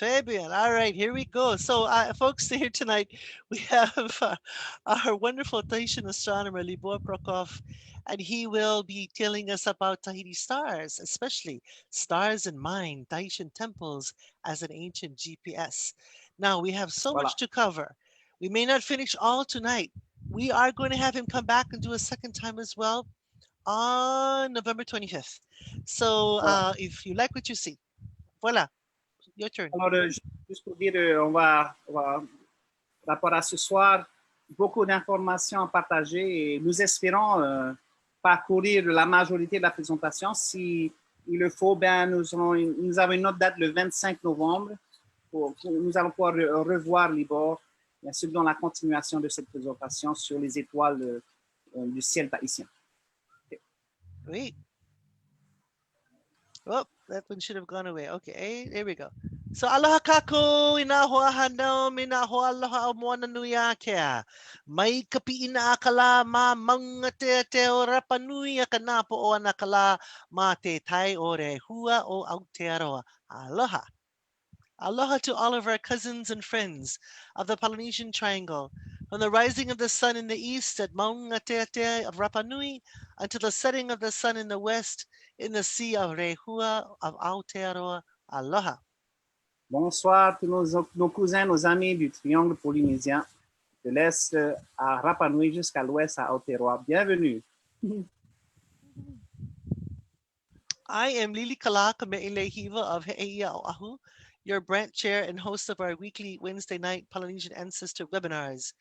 Fabian. All right, here we go. So, folks, here tonight we have our wonderful Tahitian astronomer, Libor Prokop, and he will be telling us about Tahiti stars, especially stars in mind, Tahitian temples as an ancient GPS. Now, we have so Voilà. much to cover. We may not finish all tonight. We are going to have him come back and do a second time as well on November 25th. So, Voilà. if you like what you see, voila, your turn. Alors, juste pour dire, on va, par rapport à ce soir, beaucoup d'informations à partager et nous espérons parcourir la majorité de la présentation. Si il le faut, ben, nous avons une autre date le 25 novembre. Nous allons pouvoir revoir Libor, bien sûr, dans la continuation de cette présentation sur les étoiles du ciel tahitien. Okay. Wait. Oh, that one should have gone away. Okay, there we go. So aloha kako inahua hanau minahua aloha moana nui akea. Mai kapi ina akala ma maunga te o rapa nui a kanapo o anakala ma te tai o re hua o Aotearoa. Aloha. Aloha to all of our cousins and friends of the Polynesian Triangle, from the rising of the sun in the east at Maunga Teatea of Rapa Nui until the setting of the sun in the west in the sea of Rehua of Aotearoa. Aloha. Bonsoir tous nos cousins, nos amis du triangle polynésien, de l'est à Rapa Nui jusqu'à l'ouest à Aotearoa. Bienvenue. I am Lilikalā Kameʻeleihiwa of He'eia Oahu, your branch chair and host of our weekly Wednesday night Polynesian Ancestor webinars.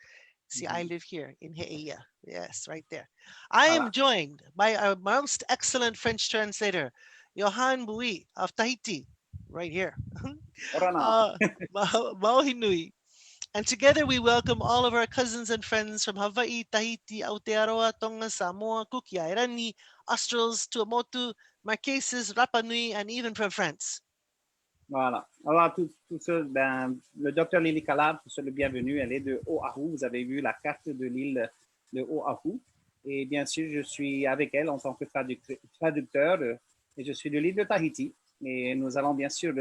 See, I live here in He'eia. Yes, right there. I am joined by our most excellent French translator, Johan Bouit of Tahiti, right here. Maohinui. And together we welcome all of our cousins and friends from Hawaii, Tahiti, Aotearoa, Tonga, Samoa, Cook, Airani, Australs, Tuamotu, Marquesas, Rapa Nui, and even from France. Voilà. Alors, tout ça, ben, le docteur Lilikalā, tout ça, le bienvenue. Elle est de Oahu. Vous avez vu la carte de l'île de Oahu. Et bien sûr, je suis avec elle en tant que traducteur. Et je suis de l'île de Tahiti. Et nous allons bien sûr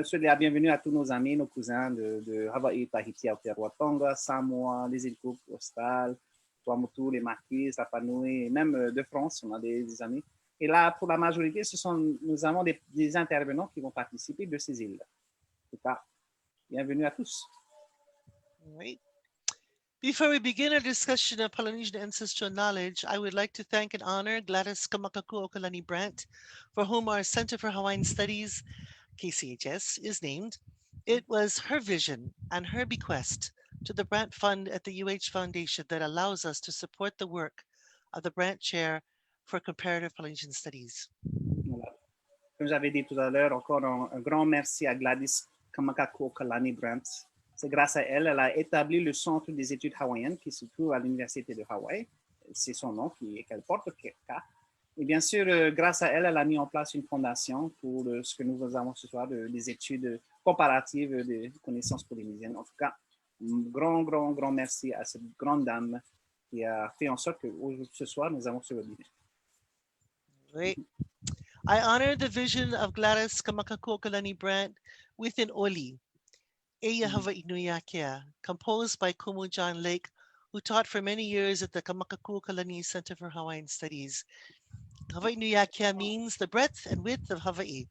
souhaiter la bienvenue à tous nos amis, nos cousins de Hawaï, Tahiti, Aotearoa, Tonga, Samoa, les îles Cook, Austral, Tuamotu, les Marquises, Rapa Nui, et même de France, on a des amis. Et là, pour la majorité, nous avons des intervenants qui vont participer de ces îles. En tout cas, bienvenue à tous. Right. Before we begin our discussion of Polynesian ancestral knowledge, I would like to thank and honor Gladys Kamakakuokalani Brandt, for whom our Center for Hawaiian Studies, KCHS, is named. It was her vision and her bequest to the Brandt Fund at the UH Foundation that allows us to support the work of the Brandt Chair for Comparative Polynesian Studies. Voilà. Comme j'avais dit tout à l'heure, encore un grand merci à Gladys Kamakakuokalani Brandt. C'est grâce à elle, elle a établi le Centre des études hawaïennes qui se trouve à l'Université de Hawaï. C'est son nom qu'elle porte. Et bien sûr, grâce à elle, elle a mis en place une fondation pour ce que nous avons ce soir, des études comparatives des connaissances polynésiennes. En tout cas, un grand merci à cette grande dame qui a fait en sorte que ce soir, nous avons ce webinaire. Great. I honor the vision of Gladys Kamakakuokalani Brandt with an oli, Eia Hawaii Nui Akea, composed by Kumu John Lake, who taught for many years at the Kamakakuokalani Center for Hawaiian Studies. Hawaii Nui Akea means the breadth and width of Hawaii.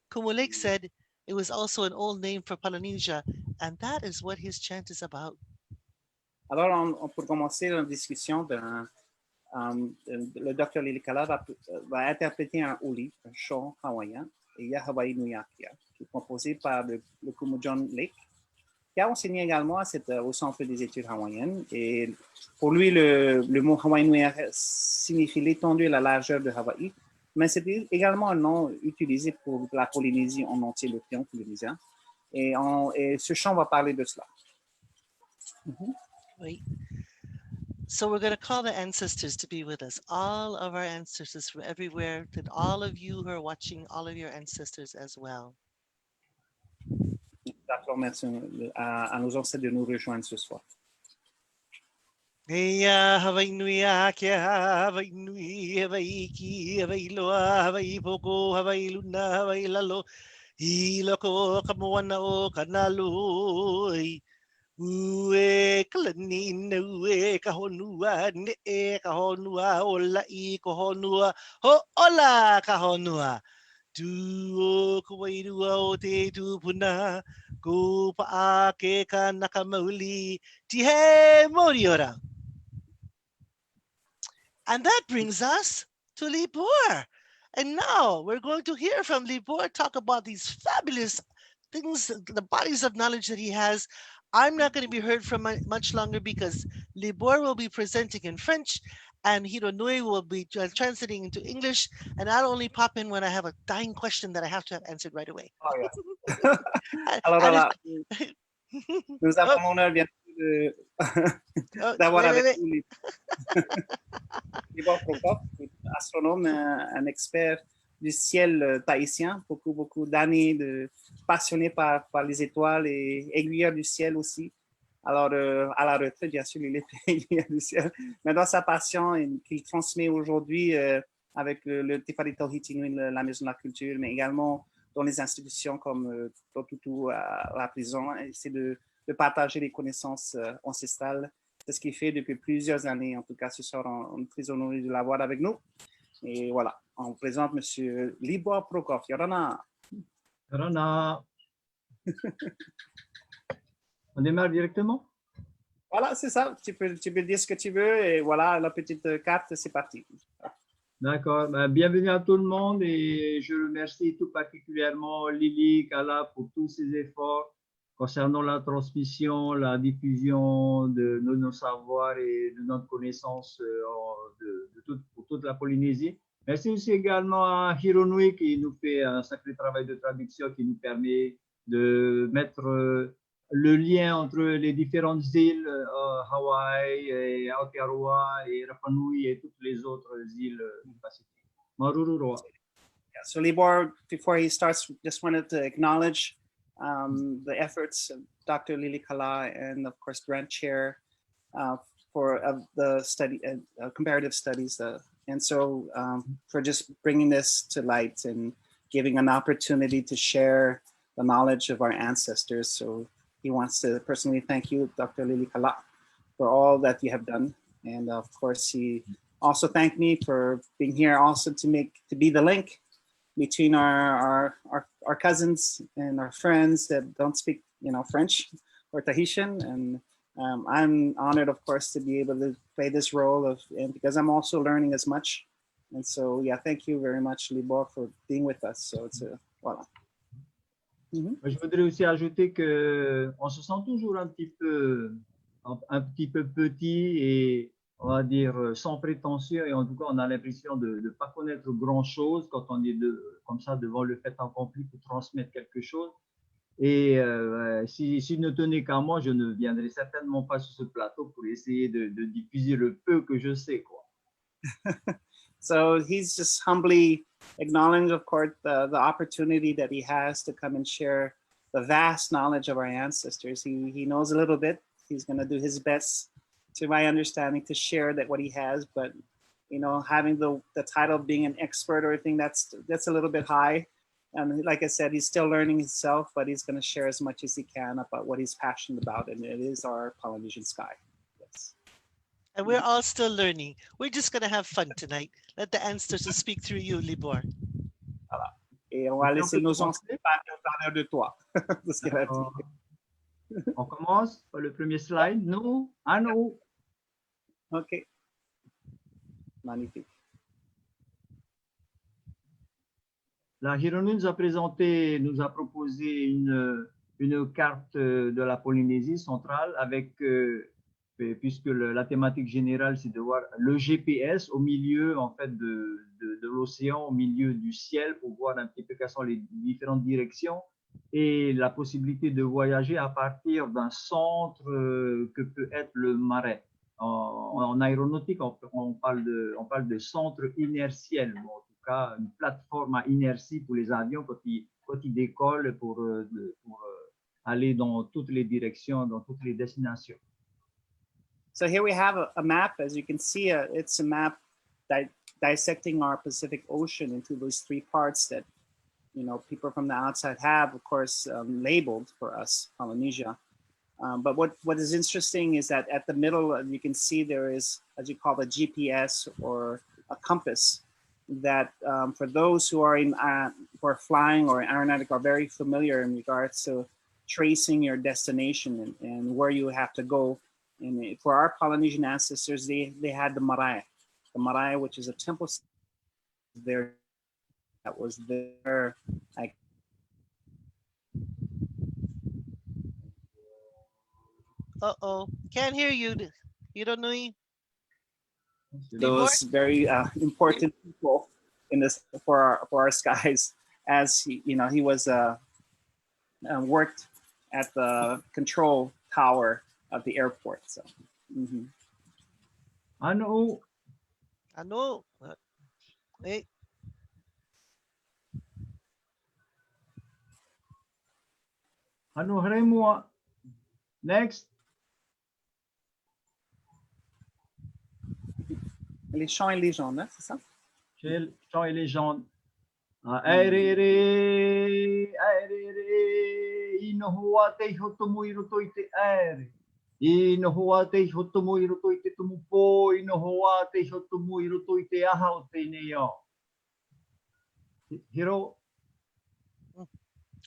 Kumu Lake said it was also an old name for Polynesia, and that is what his chant is about. Alors, pour commencer la discussion, le docteur Lilikalā va interpréter un oli, un chant hawaïen, Eia Hawaii Nui Akea, qui est composé par le Kumu John Lake, qui a enseigné également au Centre des études hawaïennes. Et pour lui, le mot Hawaii Nui Akea signifie l'étendue et la largeur de Hawaï, mais c'est également un nom utilisé pour la Polynésie en entier, le triangle polynésien. Et ce chant va parler de cela. Right. So we're going to call the ancestors to be with us, all of our ancestors from everywhere, and all of you who are watching, all of your ancestors as well. D'accord, merci à nos ancêtres de nous rejoindre ce soir. Eia Hawaii Nui Akea, Hawaii Nui, Hawaii Ki, Hawaii Loa, Hawaii Poko, Hawaii Luna, Hawaii Lalo, Hiloko kamoana o kanaloi. Ue kalani ue kahonua ne kahonua ola I kahonua ho ola kahonua. Tu o kawairua o te tupuna ko paake ka nakamauli ti he moriora. And that brings us to Libor. And now we're going to hear from Libor talk about these fabulous things, the bodies of knowledge that he has. I'm not going to be heard from much longer because Libor will be presenting in French and Hironui will be translating into English. And I'll only pop in when I have a dying question that I have to have answered right away. Oh, yeah. Alors, voilà, nous avons l'honneur bientôt d'avoir avec nous Libor Prokop, astronome, un expert du ciel tahitien, beaucoup d'années passionné par les étoiles et aiguilleur du ciel aussi. Alors, à la retraite, bien sûr, il est aiguilleur du ciel, mais dans sa passion qu'il transmet aujourd'hui avec le Tifari Tahiti, la Maison de la Culture, mais également dans les institutions comme Totutu à la prison, c'est de partager les connaissances ancestrales. C'est ce qu'il fait depuis plusieurs années. En tout cas, ce soir, on est très honoré de l'avoir avec nous. Et voilà, on vous présente M. Libor Prokop. Yorana. Yorana. On démarre directement? Voilà, c'est ça. Tu peux dire ce que tu veux. Et voilà, la petite carte, c'est parti. D'accord. Bienvenue à tout le monde et je remercie tout particulièrement Lilikalā pour tous ses efforts concernant la transmission, la diffusion de nos savoirs et de notre connaissance pour toute la Polynésie. Merci aussi également à Hironui qui nous fait un sacré travail de traduction qui nous permet de mettre le lien entre les différentes îles, Hawaï, et Aotearoa et Rapa Nui et toutes les autres îles du Pacifique. Marururoa. So Libor, before he starts, just wanted to acknowledge the efforts of Dr. Lilikalā and of course Grant Chair for the study, comparative studies, and so for just bringing this to light and giving an opportunity to share the knowledge of our ancestors. So he wants to personally thank you, Dr. Lilikalā, for all that you have done, and of course he also thanked me for being here, also to be the link between our cousins and our friends that don't speak, French or Tahitian. And I'm honored, of course, to be able to play this role and because I'm also learning as much. And so, yeah, thank you very much, Libor, for being with us. So it's voilà. Je voudrais aussi ajouter que on se sent toujours un petit peu petit et on va dire sans prétention, et en tout cas on a l'impression de ne pas connaître grand chose quand on est comme ça devant le fait accompli pour transmettre quelque chose. Et si ne tenait qu'à moi, je ne viendrais certainement pas sur ce plateau pour essayer de diffuser le peu que je sais, quoi. So he's just humbly acknowledging, of course, the opportunity that he has to come and share the vast knowledge of our ancestors. He knows a little bit. He's going to do his best, to my understanding, to share that what he has. But having the title of being an expert or anything, that's a little bit high. And like I said, he's still learning himself, but he's going to share as much as he can about what he's passionate about, and it is our Polynesian sky. Yes. And we're all still learning. We're just going to have fun tonight. Let the ancestors speak through you, Libor. Voilà. Et on va laisser nos ancêtres parler au travers de toi. De ce qu'il va dire. On commence par le premier slide. Nous, à nous. OK. Magnifique. La Hironui nous a proposé une carte de la Polynésie centrale avec, puisque la thématique générale, c'est de voir le GPS au milieu en fait de l'océan, au milieu du ciel, pour voir un petit peu quelles sont les différentes directions et la possibilité de voyager à partir d'un centre que peut être le marais. En aéronautique, on parle de centre inertiel, bon, en tout cas une plateforme à inertie pour les avions quand ils décollent pour aller dans toutes les directions, dans toutes les destinations. So here we have a map. As you can see, it's a map dissecting our Pacific Ocean into those three parts that people from the outside have, of course, labeled for us Polynesia. But what is interesting is that at the middle, you can see there is, as you call, a GPS or a compass that for those who are who are flying or aeronautic are very familiar in regards to tracing your destination and where you have to go. And for our Polynesian ancestors, they had the marae, which is a temple there that was there. Can't hear you. Hironui. Those very important people in this for our skies, as he was worked at the control tower of the airport. So, Ano? Hey. Ano haremo? Next. Les chants et légendes, hein, c'est ça? Chants et légendes. Aerere, inohua te hotomo i roto I te aere. Inohua te hotomo I roto I te tumupo, inohua te hotomo I roto I te aha o te neo. Hiro?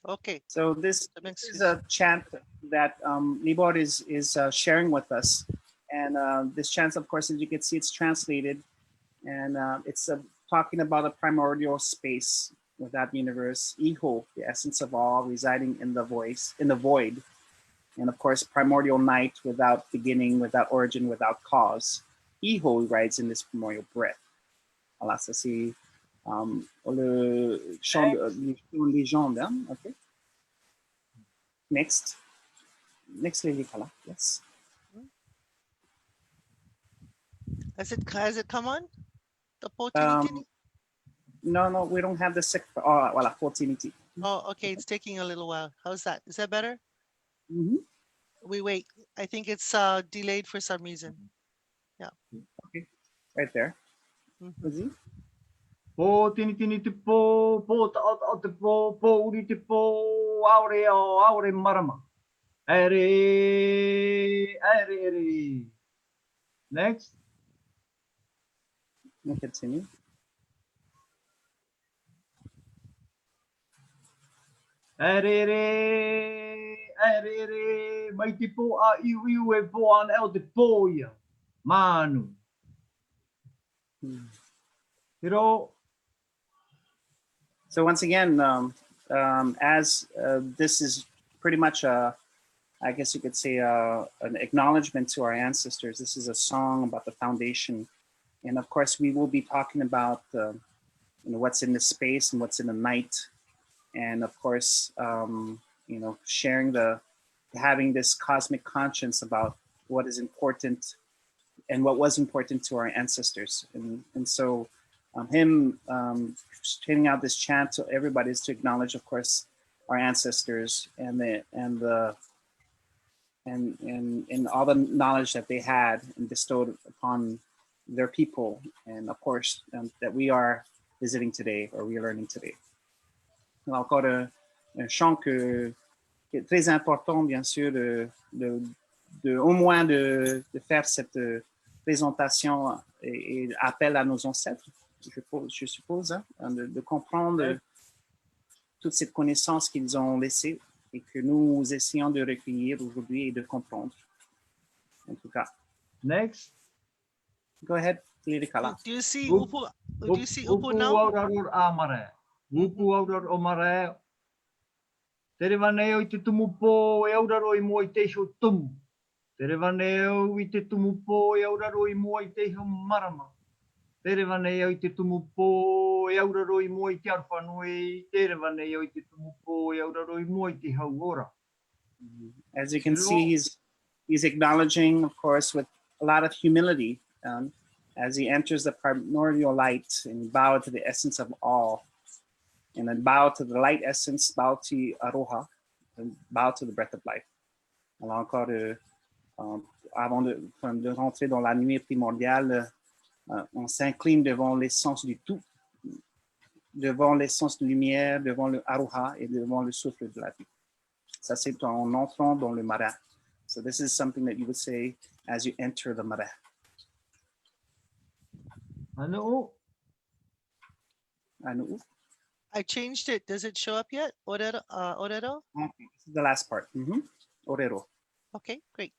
Okay. So this is a chant that Libor is sharing with us. And this chant, of course, as you can see, it's translated. And it's talking about a primordial space without universe, Iho, the essence of all, residing in the void. And of course, primordial night without beginning, without origin, without cause. Iho rides in this primordial breath. Voilà, ça c'est le chant de légende. Hein? Okay. Next, Lilikalā. Yes. Has it come on? The Potiniti? No, we don't have the voilà, Potiniti. Oh, okay. It's taking a little while. How's that? Is that better? Mm-hmm. We wait. I think it's delayed for some reason. Yeah. Okay. Right there. Mm-hmm. Po tini te po ta te po uri te po aure marama. Ere. Next. We'll continue. Ere, mai te po a iu e po an el te po ia. Manu. Hiro. So once again, as this is pretty much I guess you could say an acknowledgement to our ancestors. This is a song about the foundation. And of course, we will be talking about what's in the space and what's in the night. And of course, sharing having this cosmic conscience about what is important and what was important to our ancestors. And so him handing out this chant to everybody is to acknowledge, of course, our ancestors and all the knowledge that they had and bestowed upon their people, and of course that we are visiting today or we are learning today. Encore un chant qui est très important, bien sûr, au moins de faire cette présentation et appel à nos ancêtres, je suppose, hein, de comprendre toute cette connaissance qu'ils ont laissée et que nous essayons de recueillir aujourd'hui et de comprendre. En tout cas. Next. Go ahead, Lilikalā. Do you see Upu now? Upu auraro o mare. Tere vaneo I te tumupo e auraro I mo I te ho tumu. Tere vaneo I te tumupo e auraro I mo I te ho marama. Tere vaneo I te tumupo e auraro I mo I te arwhanui. Tere vaneo I te tumupo e auraro I mo I te hauora. As you can see, he's acknowledging, of course, with a lot of humility as he enters the primordial light and bow to the essence of all. And then bow to the light essence, bow to Aroha, and bow to the breath of life. Alors encore, avant de rentrer dans la nuit primordiale, on s'incline devant l'essence du tout, devant l'essence de lumière, devant le aruha et devant le souffle de la vie. Ça, c'est en entrant dans le mara. So this is something that you would say as you enter the mara. Ano? Anu. I changed it. Does it show up yet? Orero? Orero? Okay, this is the last part. Orero. Okay, great.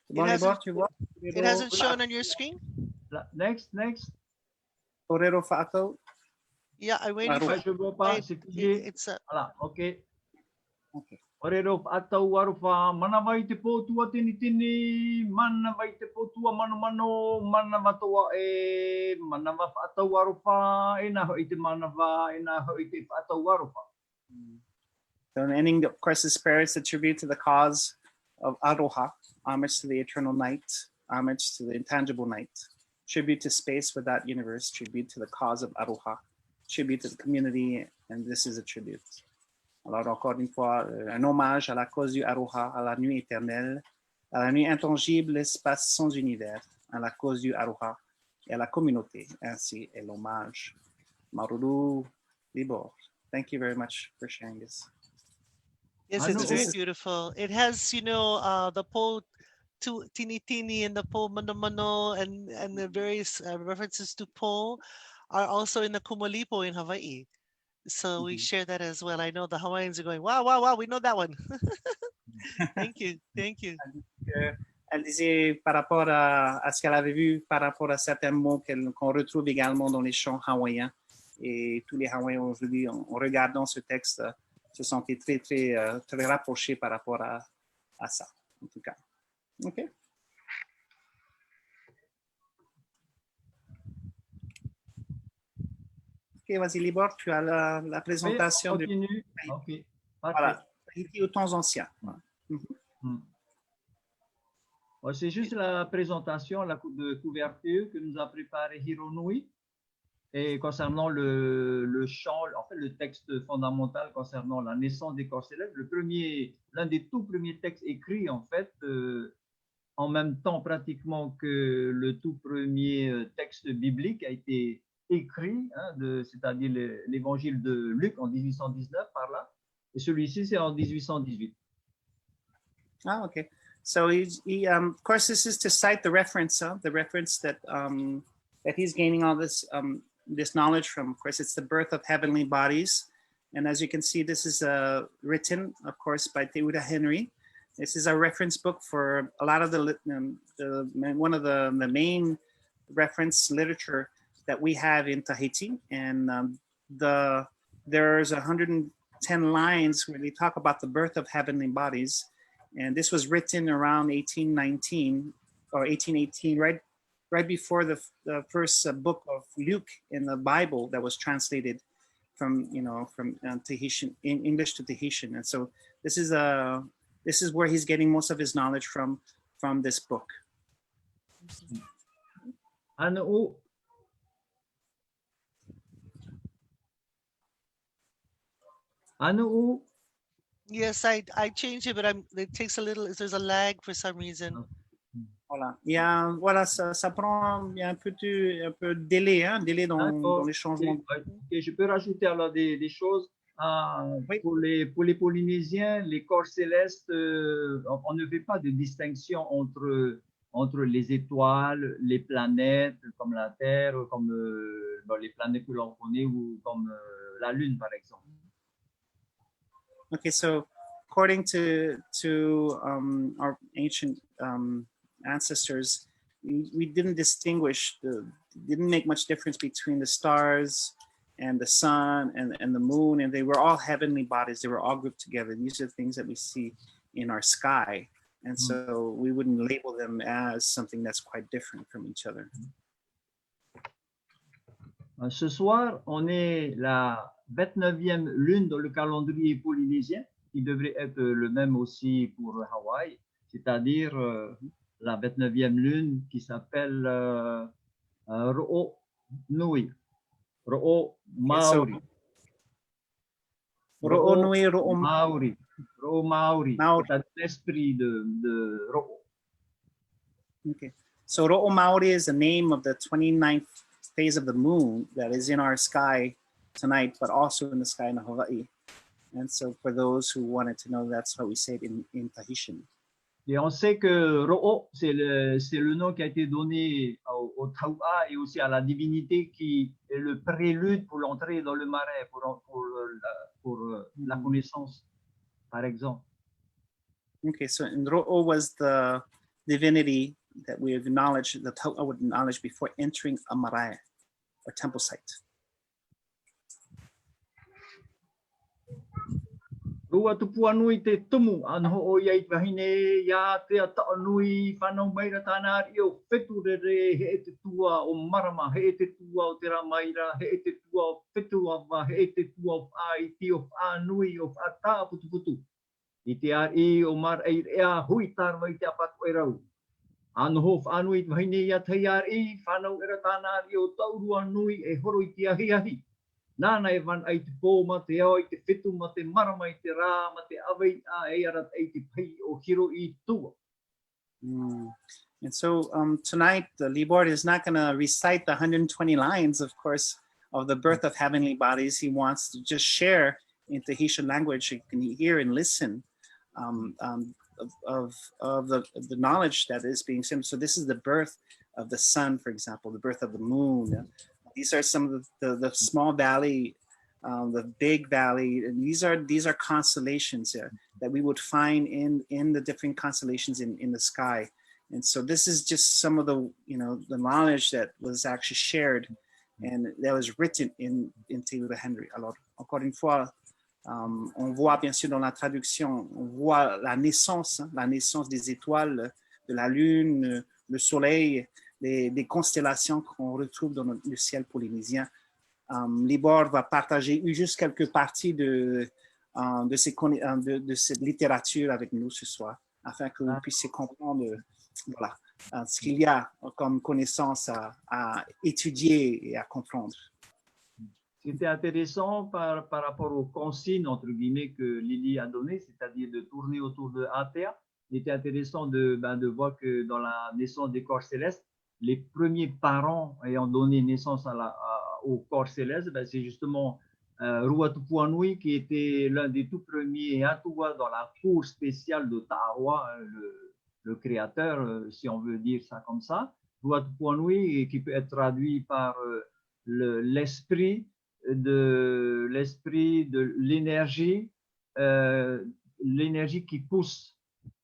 Bon, Libor, tu vois? It hasn't shown on your screen? Next. Orero fa'ato. Yeah, I'm waiting for Je vois pas, c'est figé. It's Voilà, ok. Okay. Orero atau warufa manawai te potua tini manawai te potua mano manawatoa manawa atau warufa naho ite manawa naho ite atau warufa. So in ending, of course, the spirits attribute to the cause of Aroha, homage to the eternal night, homage to the intangible night, tribute to space without universe, tribute to the cause of Aroha, tribute to the community, and this is a tribute. Alors, encore une fois, un hommage à la cause du Aroha, à la nuit éternelle, à la nuit intangible, l'espace sans univers, à la cause du Aroha et à la communauté. Ainsi est l'hommage. Maruru, Libor. Thank you very much for sharing this. Yes, it's very beautiful. It has, the po tini tini and the po mano mano and the various references to po are also in the kumalipo in Hawaii. So we share that as well. I know the Hawaiians are going, wow, we know that one. Thank you. Elle disait par rapport à ce qu'elle avait vu, par rapport à certains mots qu'on retrouve également dans les chants hawaïens. Et tous les Hawaïens aujourd'hui, en regardant ce texte, se sentaient très rapprochés par rapport à ça, en tout cas. OK. OK, vas-y, Libor, tu as la présentation. Oui, continue. OK, parfait. Voilà, Tahiti aux temps anciens. Voilà. C'est juste la présentation de couverture que nous a préparé Hironui et concernant le chant, en fait le texte fondamental concernant la naissance des corps célestes, l'un des tout premiers textes écrits en fait en même temps pratiquement que le tout premier texte biblique a été écrit, c'est-à-dire l'évangile de Luc en 1819 par là, et celui-ci c'est en 1818. Ah, okay. So of course, this is to cite the reference that he's gaining all this this knowledge from. Of course, it's the birth of heavenly bodies, and as you can see, this is written, of course, by ATUA Henry. This is a reference book for a lot of one of the main reference literature that we have in Tahiti, and there's 110 lines where they talk about the birth of heavenly bodies. And this was written around 1819 or 1818, right before the first book of Luke in the Bible that was translated from Tahitian in English to Tahitian. And so this is where he's getting most of his knowledge from this book. Anu. Yes, I changed it, but it takes a little. There's a lag for some reason. Voilà. Ça prend un peu de délai, délai dans les changements. Et je peux rajouter alors des choses. Oui. Pour les Polynésiens, les corps célestes, on ne fait pas de distinction entre les étoiles, les planètes comme la Terre, comme les planètes que l'on connaît ou comme la Lune par exemple. Okay, so according to our ancient ancestors, we didn't didn't make much difference between the stars and the sun and the moon, and they were all heavenly bodies. They were all grouped together. These are things that we see in our sky, and so we wouldn't label them as something that's quite different from each other. Ce soir, on est la 29e lune dans le calendrier polynésien, qui devrait être le même aussi pour Hawaï, c'est-à-dire la 29e lune qui s'appelle Ro'onui, Ro'o-Maori. Ro'onui, Ro'o-Maori. Ro'o-Maori, c'est-à-dire l'esprit de Ro'o. Okay. So Ro'o Maori is the name of the 29th phase of the moon that is in our sky tonight, but also in the sky in Hawaii. And so for those who wanted to know, that's how we say it in Tahitian. Et on sait que Ro'o, c'est le nom qui a été donné au Tau'a et aussi à la divinité qui est le prélude pour l'entrée dans le marais, pour la connaissance, par exemple. Okay, so Ro'o was the divinity that we acknowledge, the Tau'a would acknowledge before entering a marae, or temple site. Rua tupua nui te tumu anho o iai wahine ia te ata nui whanau maira tāna rio whetu re he te tua o marama, he te tua o te ramaira, he te tua o whetu awa, he te tua o whaiti o whanui o whata putu putu. I te ari o mar eir ea hui tarwa i te apatu e rau. Anho whanui wahine ia te ari whanau era tāna rio taurua nui e horo i te ahi ahi. Nana e van ai te pō ma te ao i te whetu ma te marama i te rā ma te awei a e arat ai te pai o hiro i tua. And so tonight, Libor is not going to recite the 120 lines, of course, of the birth of heavenly bodies. He wants to just share in Tahitian language. You can hear and listen of the knowledge that is being sent. So this is the birth of the sun, for example, the birth of the moon. These are some of the small valley, the big valley, and these are constellations that we would find in the different constellations in the sky. And so this is just some of the the knowledge that was actually shared and that was written in Te Ura Henry. Alors encore une fois, on voit bien sûr dans la traduction, on voit la naissance des étoiles, de la lune, le soleil. Des constellations qu'on retrouve dans le ciel polynésien. Libor va partager juste quelques parties de cette littérature avec nous ce soir, afin que vous puissiez comprendre ce qu'il y a comme connaissance à étudier et à comprendre. C'était intéressant par rapport aux consignes, entre guillemets, que Lily a données, c'est-à-dire de tourner autour de ATUA. Il était intéressant de voir que dans la naissance des corps célestes, les premiers parents ayant donné naissance au corps céleste, c'est justement Rua Tupuanui qui était l'un des tout premiers ATUA dans la cour spéciale de Ta'awa, le créateur, si on veut dire ça comme ça. Rua Tupuanui qui peut être traduit par l'esprit de l'énergie, l'énergie qui pousse,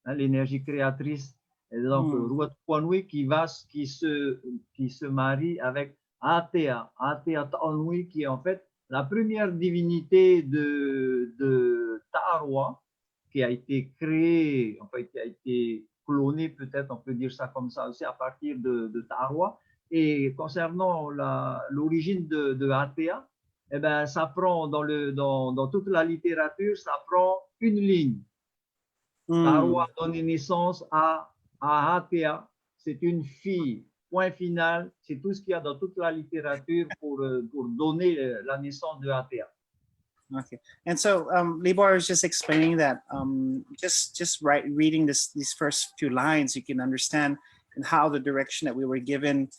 l'énergie créatrice. Et donc, Rua Tupuanui qui se marie avec ATUA Ta'anui, qui est en fait la première divinité de Ta'aroa, qui a été créée, en fait, qui a été clonée, peut-être on peut dire ça comme ça aussi, à partir de Ta'aroa. Et concernant l'origine de ATUA, eh ben, ça prend dans toute la littérature, ça prend une ligne. Ta'aroa a donné naissance à ATUA, c'est une fille. Point final, c'est tout ce qu'il y a dans toute la littérature pour donner la naissance de ATUA. Okay, and so Libor is just explaining that just reading these first few lines, you can understand and how the direction that we were given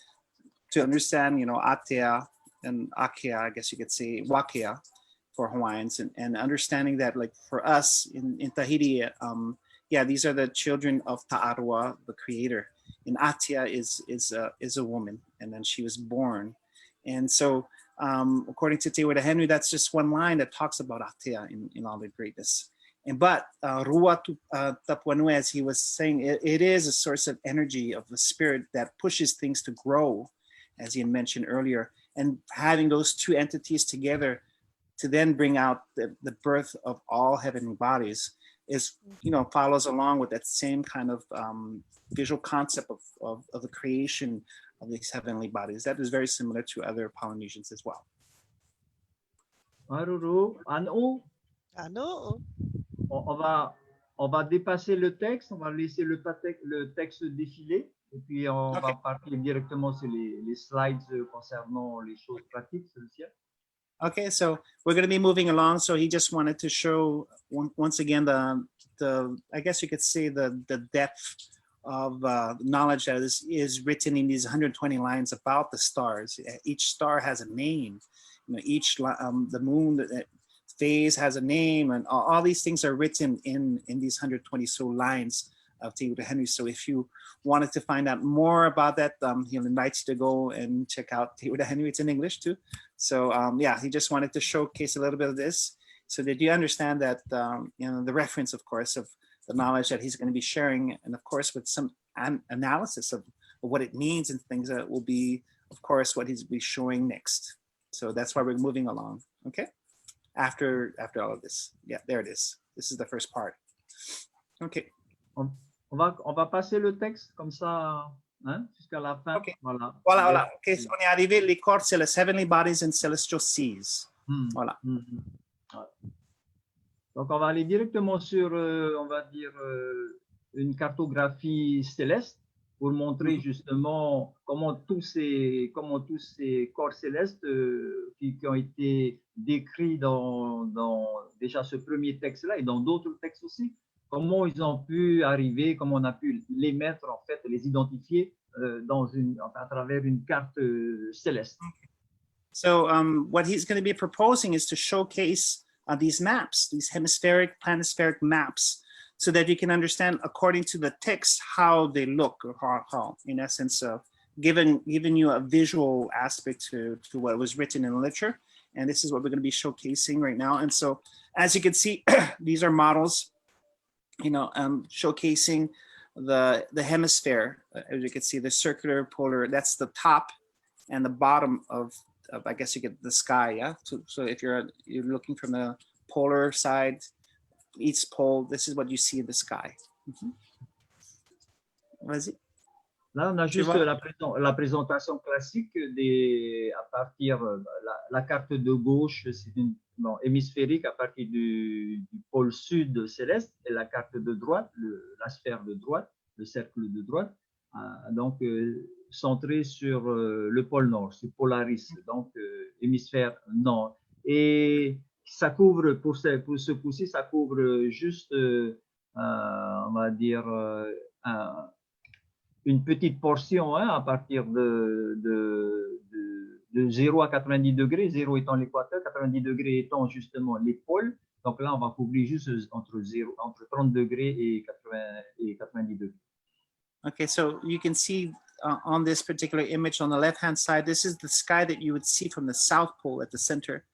to understand, ATUA and Akea, I guess you could say Wakea for Hawaiians, and understanding that, like for us in Tahiti, these are the children of Ta'aroa, the creator. And ATUA is a woman, and then she was born. And so, according to Te Ura Henry, that's just one line that talks about ATUA in all the greatness. But Rua Tapuanui, as he was saying, it is a source of energy of the spirit that pushes things to grow, as he had mentioned earlier. And having those two entities together to then bring out the birth of all heavenly bodies is, follows along with that same kind of visual concept of the creation of these heavenly bodies. That is very similar to other Polynesians as well. Maruru, Anu. On va dépasser le texte, on va laisser le texte défiler, et puis on va partir directement sur les slides concernant les choses pratiques sur le ciel. Okay, so we're going to be moving along. So he just wanted to show once again the I guess you could say the depth knowledge that is written in these 120 lines about the stars. Each star has a name. You know, each the moon phase has a name, and all these things are written in these 120 so lines of Te Henry. So if you wanted to find out more about that, he'll invite you to go and check out Te Henry. It's in English too. So yeah, he just wanted to showcase a little bit of this so that you understand that you know, the reference, of course, of the knowledge that he's going to be sharing, and of course with some analysis of what it means and things that will be, of course, what he's be showing next. So that's why we're moving along. Okay. After all of this, yeah, there it is. This is the first part. Okay. On va passer le texte comme ça, hein, jusqu'à la fin. Okay. Voilà. Voilà. Okay, so on est arrivé. Les corps, c'est les heavenly bodies and celestial seas. Voilà. Donc, on va aller directement sur, on va dire, une cartographie céleste pour montrer justement comment tous ces corps célestes qui ont été décrits dans déjà ce premier texte-là et dans d'autres textes aussi, comment ils ont pu arriver, comment on a pu les mettre, en fait, les identifier à travers une carte céleste. So what he's going to be proposing is to showcase these maps, these hemispheric, planispheric maps, so that you can understand according to the text how they look, or how in essence, giving you a visual aspect to what was written in literature. And this is what we're going to be showcasing right now. And so, as you can see, these are models, you know, showcasing the hemisphere. As you can see, the circular, polar, that's the top and the bottom of I guess you get the sky, yeah. So if you're looking from the polar side, each pole, this is what you see in the sky. Vas-y. Là, on a juste la présentation classique à partir la carte de gauche, c'est hémisphérique à partir du pôle sud céleste, et la carte de droite, la sphère de droite, le cercle de droite, donc centré sur le pôle nord, sur Polaris, donc hémisphère nord. Et ça couvre, pour ce coup-ci, ça couvre juste, on va dire, une petite portion, hein, à partir de 0 à 90 degrés, 0 étant l'équateur, 90 degrés étant justement les pôles. Donc là, on va couvrir juste entre 30 degrés et 90 degrés. Okay, so you can see on this particular image on the left-hand side, this is the sky that you would see from the South Pole at the center.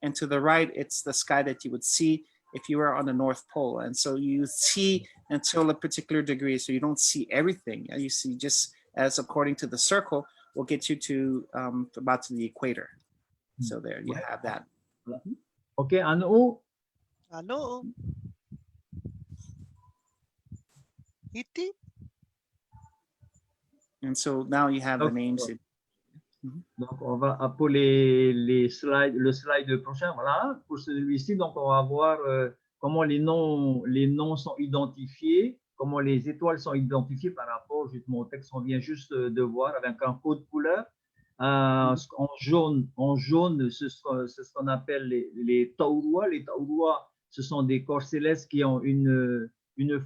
And to the right, it's the sky that you would see if you were on the North Pole. And so you see until a particular degree, so you don't see everything. You see just as according to the circle, will get you to about to the equator. So there you have that. Okay, en haut. En haut. Tahiti. And so now you have the names. Donc, on va pour le slide prochain, voilà, pour celui-ci, donc on va voir comment les noms sont identifiés, comment les étoiles sont identifiées par rapport justement au texte qu'on vient juste de voir avec un code couleur. En jaune, c'est ce qu'on appelle les taurua. Les taurua, ce sont des corps célestes qui ont une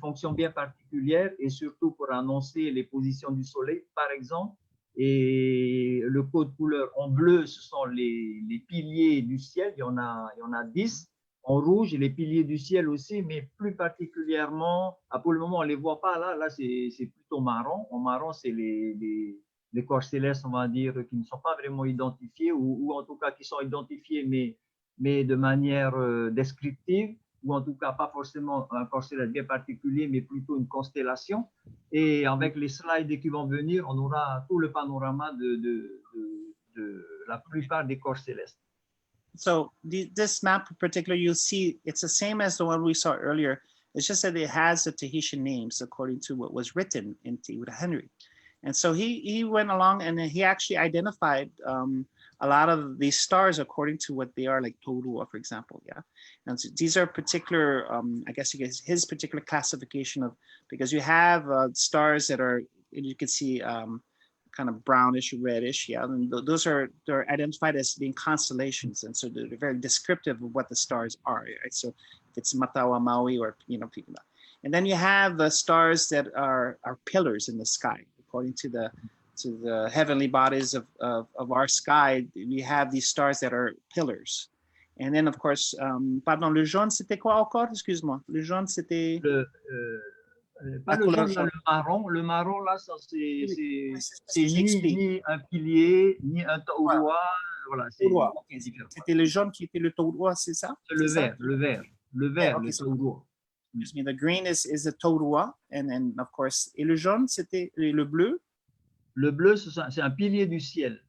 fonction bien particulière et surtout pour annoncer les positions du soleil, par exemple. Et le code couleur en bleu, ce sont les piliers du ciel, il y en a 10. En rouge, les piliers du ciel aussi, mais plus particulièrement, pour le moment, on ne les voit pas là c'est plutôt marron. En marron, c'est les corps célestes, on va dire, qui ne sont pas vraiment identifiés, ou en tout cas qui sont identifiés, mais de manière descriptive, ou en tout cas pas forcément un corps céleste bien particulier, mais plutôt une constellation. Et avec les slides qui vont venir, on aura tout le panorama de la plupart des corps célestes. So this map in particular, you'll see it's the same as the one we saw earlier. It's just that it has the Tahitian names according to what was written in Te Henry. And so he went along and he actually identified a lot of these stars according to what they are, like Torua, for example. Yeah, and so these are particular, I guess his particular classification of, because you have stars that are, you can see kind of brownish, reddish. Yeah, and they're identified as being constellations, and so they're very descriptive of what the stars are. Right? So if it's Matawa Maui or people. And then you have the stars that are pillars in the sky, according to the heavenly bodies of our sky. We have these stars that are pillars. And then, of course, pardon, le jaune, c'était quoi encore? Excuse-moi. Le jaune, c'était... Pas le jaune, là, le marron. Le marron, là, c'est ni un pilier, ni un taurois. Voilà, c'est différent. C'était le jaune qui était le taurois, c'est ça? C'est le vert, le vert, le taurois. Excuse me, the green is the taurois, and then, of course, et le jaune, c'était le bleu? Le bleu, c'est un pilier du ciel.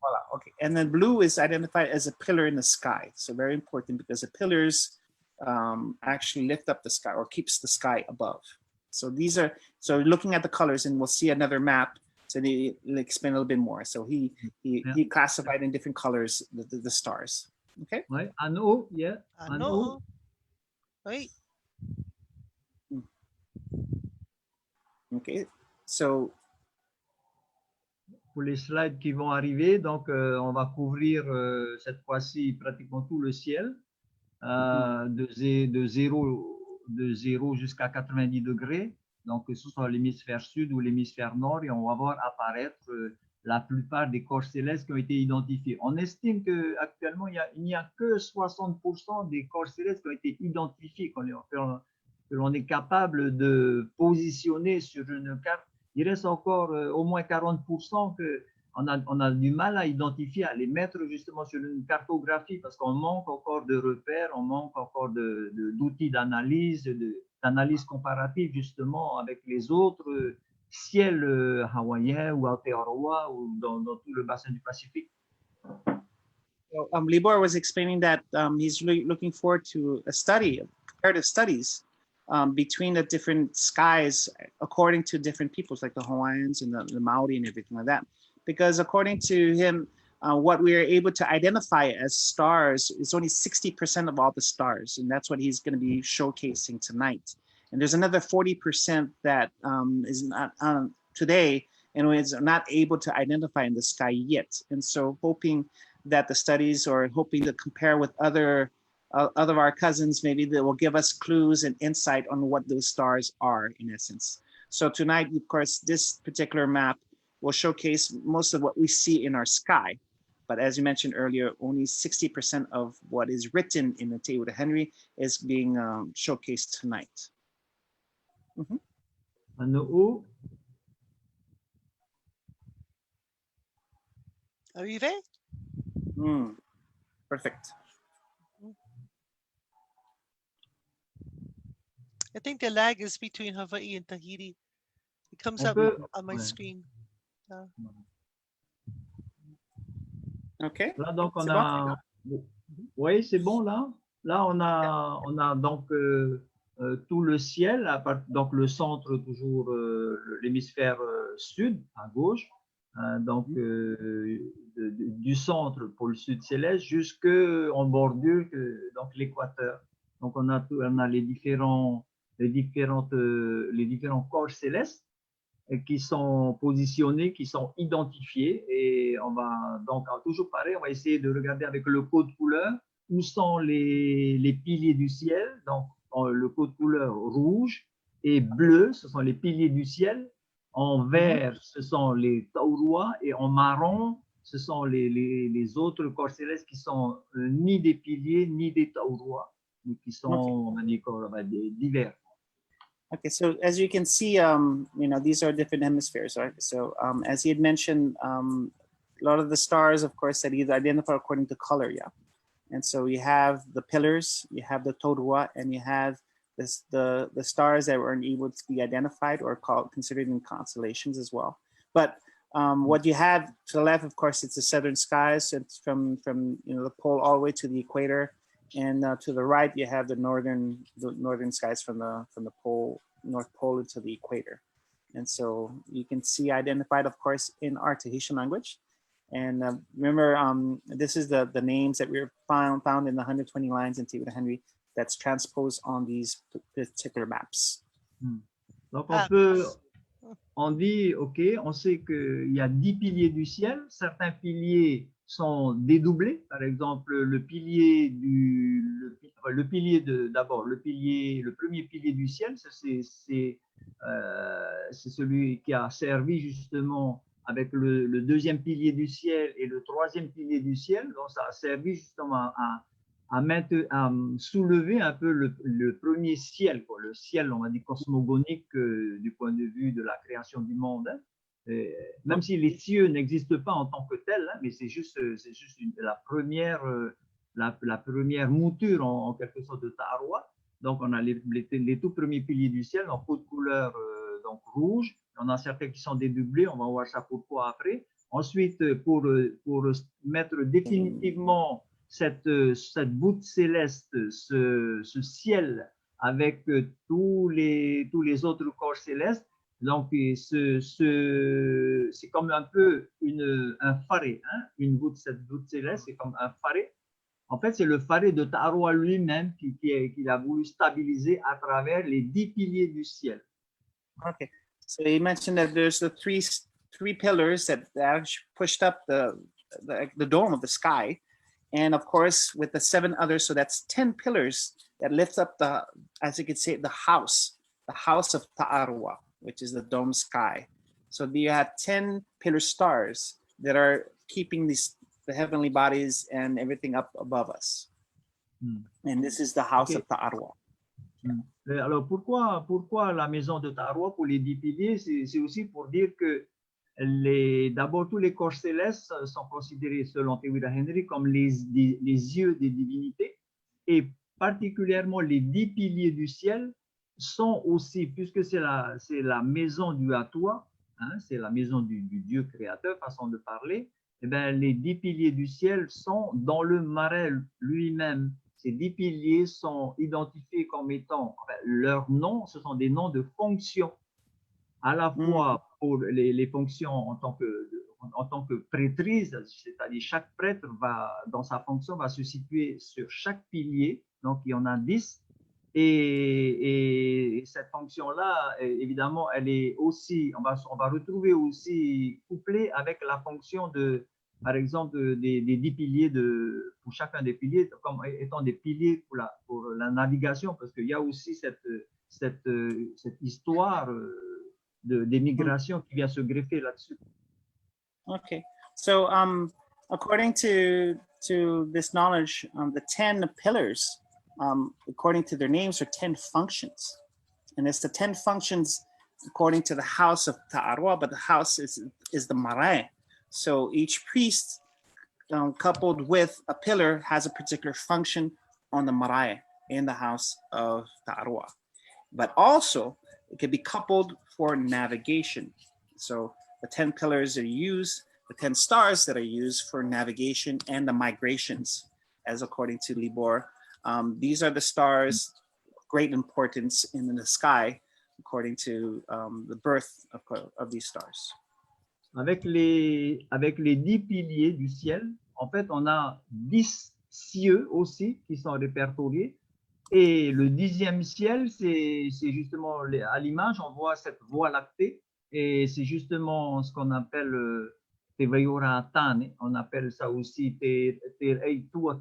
Voilà, okay. And then blue is identified as a pillar in the sky. So very important because the pillars actually lift up the sky or keeps the sky above. So these are, so looking at the colors, and we'll see another map, so they'll explain a little bit more. So he classified in different colors the stars. Okay? Ouais, anneau, yeah. Anneau. Oui. Okay, so pour les slides qui vont arriver, donc on va couvrir cette fois-ci pratiquement tout le ciel, de 0 jusqu'à 90 degrés, donc que ce soit l'hémisphère sud ou l'hémisphère nord, et on va voir apparaître la plupart des corps célestes qui ont été identifiés. On estime qu'actuellement, il n'y a que 60% des corps célestes qui ont été identifiés, que l'on est capable de positionner sur une carte. Il reste encore au moins 40% qu'on a du mal à identifier, à les mettre justement sur une cartographie parce qu'on manque encore de repères, on manque encore d'outils d'analyse comparative justement avec les autres ciels hawaïens ou Aotearoa ou dans tout le bassin du Pacifique. So, Libor was explaining that he's really looking forward to a study, comparative studies between the different skies according to different peoples like the Hawaiians and the Maori and everything like that. Because according to him, what we are able to identify as stars is only 60% of all the stars. And that's what he's going to be showcasing tonight. And there's another 40% that is not today and is not able to identify in the sky yet. And so hoping that the studies or hoping to compare with other of our cousins, maybe that will give us clues and insight on what those stars are in essence. So tonight, of course, this particular map will showcase most of what we see in our sky. But as you mentioned earlier, only 60% of what is written in the ATUA Henry is being showcased tonight. Anneau. Arrivé? Perfect. I think the lag is between Hawaii and Tahiti. It comes up on my screen. OK. Là, donc, on a... Oui, c'est bon, là. Là, on a donc tout le ciel, donc le centre, toujours l'hémisphère sud, à gauche, donc du centre, pôle sud céleste, jusqu'en bordure, donc l'équateur. Donc, on a les différents corps célestes qui sont positionnés, qui sont identifiés, et on va donc toujours pareil, on va essayer de regarder avec le code couleur où sont les piliers du ciel. Donc le code couleur rouge et bleu, ce sont les piliers du ciel. En vert, ce sont les taurois, et en marron, ce sont les autres corps célestes qui sont ni des piliers ni des taurois, mais qui sont divers. Okay, so as you can see, you know, these are different hemispheres, right? So as he had mentioned, a lot of the stars, of course, that he identified according to color, yeah. And so you have the pillars, you have the tauroa, and you have the stars that weren't able to be identified or considered in constellations as well. But what you have to the left, of course, it's the southern skies. It's from you know, the pole all the way to the equator. And to the right, you have the northern skies from the pole, North Pole to the equator. And so you can see identified, of course, in our Tahitian language. And remember, this is the names that we found in the 120 lines in ATUA Henry that's transposed on these particular maps. Donc on dit, ok, on sait qu'il y a 10 piliers du ciel. Certains piliers sont dédoublés. Par exemple, le pilier enfin, le pilier d'abord, le premier pilier du ciel, c'est celui qui a servi justement avec le deuxième pilier du ciel et le troisième pilier du ciel. Donc, ça a servi justement à soulever un peu le premier ciel, quoi, le ciel, on va dire, cosmogonique du point de vue de la création du monde. Hein. Même si les cieux n'existent pas en tant que tels, hein, mais c'est juste la première mouture en quelque sorte de Ta'aroa. Donc, on a les tout premiers piliers du ciel en peau de couleur donc rouge. On a certains qui sont dédoublés, on va voir ça pourquoi après. Ensuite, pour mettre définitivement cette voûte céleste, ce ciel avec tous les autres corps célestes, donc c'est comme un peu un faré, hein? Cette voûte céleste, c'est comme un faré. En fait, c'est le faré de Ta'aroa lui-même qu'il a voulu stabiliser à travers les 10 piliers du ciel. Okay, so you mentioned that there's the three pillars that actually pushed up the dome of the sky, and of course with the 7 others, so that's 10 pillars that lift up as you could say, the house of Ta'aroa, which is the dome sky. So you have 10 pillar stars that are keeping the heavenly bodies and everything up above us. And this is the house of Ta'aroa. Alors, pourquoi la maison de Ta'aroa pour les 10 piliers? C'est aussi pour dire que d'abord, tous les corps célestes sont considérés, selon Tewira Henry, comme les yeux des divinités, et particulièrement les 10 piliers du ciel sont aussi, puisque c'est la maison du ATUA, hein, c'est la maison du Dieu créateur, façon de parler, eh bien, les 10 piliers du ciel sont dans le marais lui-même. Ces 10 piliers sont identifiés comme étant, enfin, leurs noms, ce sont des noms de fonctions, à la fois pour les fonctions en tant que prêtrise, c'est-à-dire chaque prêtre dans sa fonction, va se situer sur chaque pilier, donc il y en a 10, et cette fonction-là, évidemment, elle est aussi, on va retrouver aussi couplée avec la fonction par exemple, des 10 piliers pour chacun des piliers, comme étant des piliers pour la navigation, parce qu'il y a aussi cette histoire d'émigration qui vient se greffer là-dessus. Okay, so according to this knowledge, the 10 pillars, according to their names, are 10 functions, and it's the 10 functions according to the house of Ta'aroa, but the house is the marae. So each priest, coupled with a pillar, has a particular function on the marae in the house of Ta'aroa. But also, it can be coupled for navigation. So the 10 pillars are used, the 10 stars that are used for navigation and the migrations, as according to Libor. These are the stars of great importance in the sky, according to the birth of these stars. Avec les 10 piliers du ciel, en fait, on a 10 cieux aussi qui sont répertoriés. Et le 10e ciel, c'est justement à l'image, on voit cette voie lactée. Et c'est justement ce qu'on appelle Te Vaiora Tane. On appelle ça aussi Te ATUA,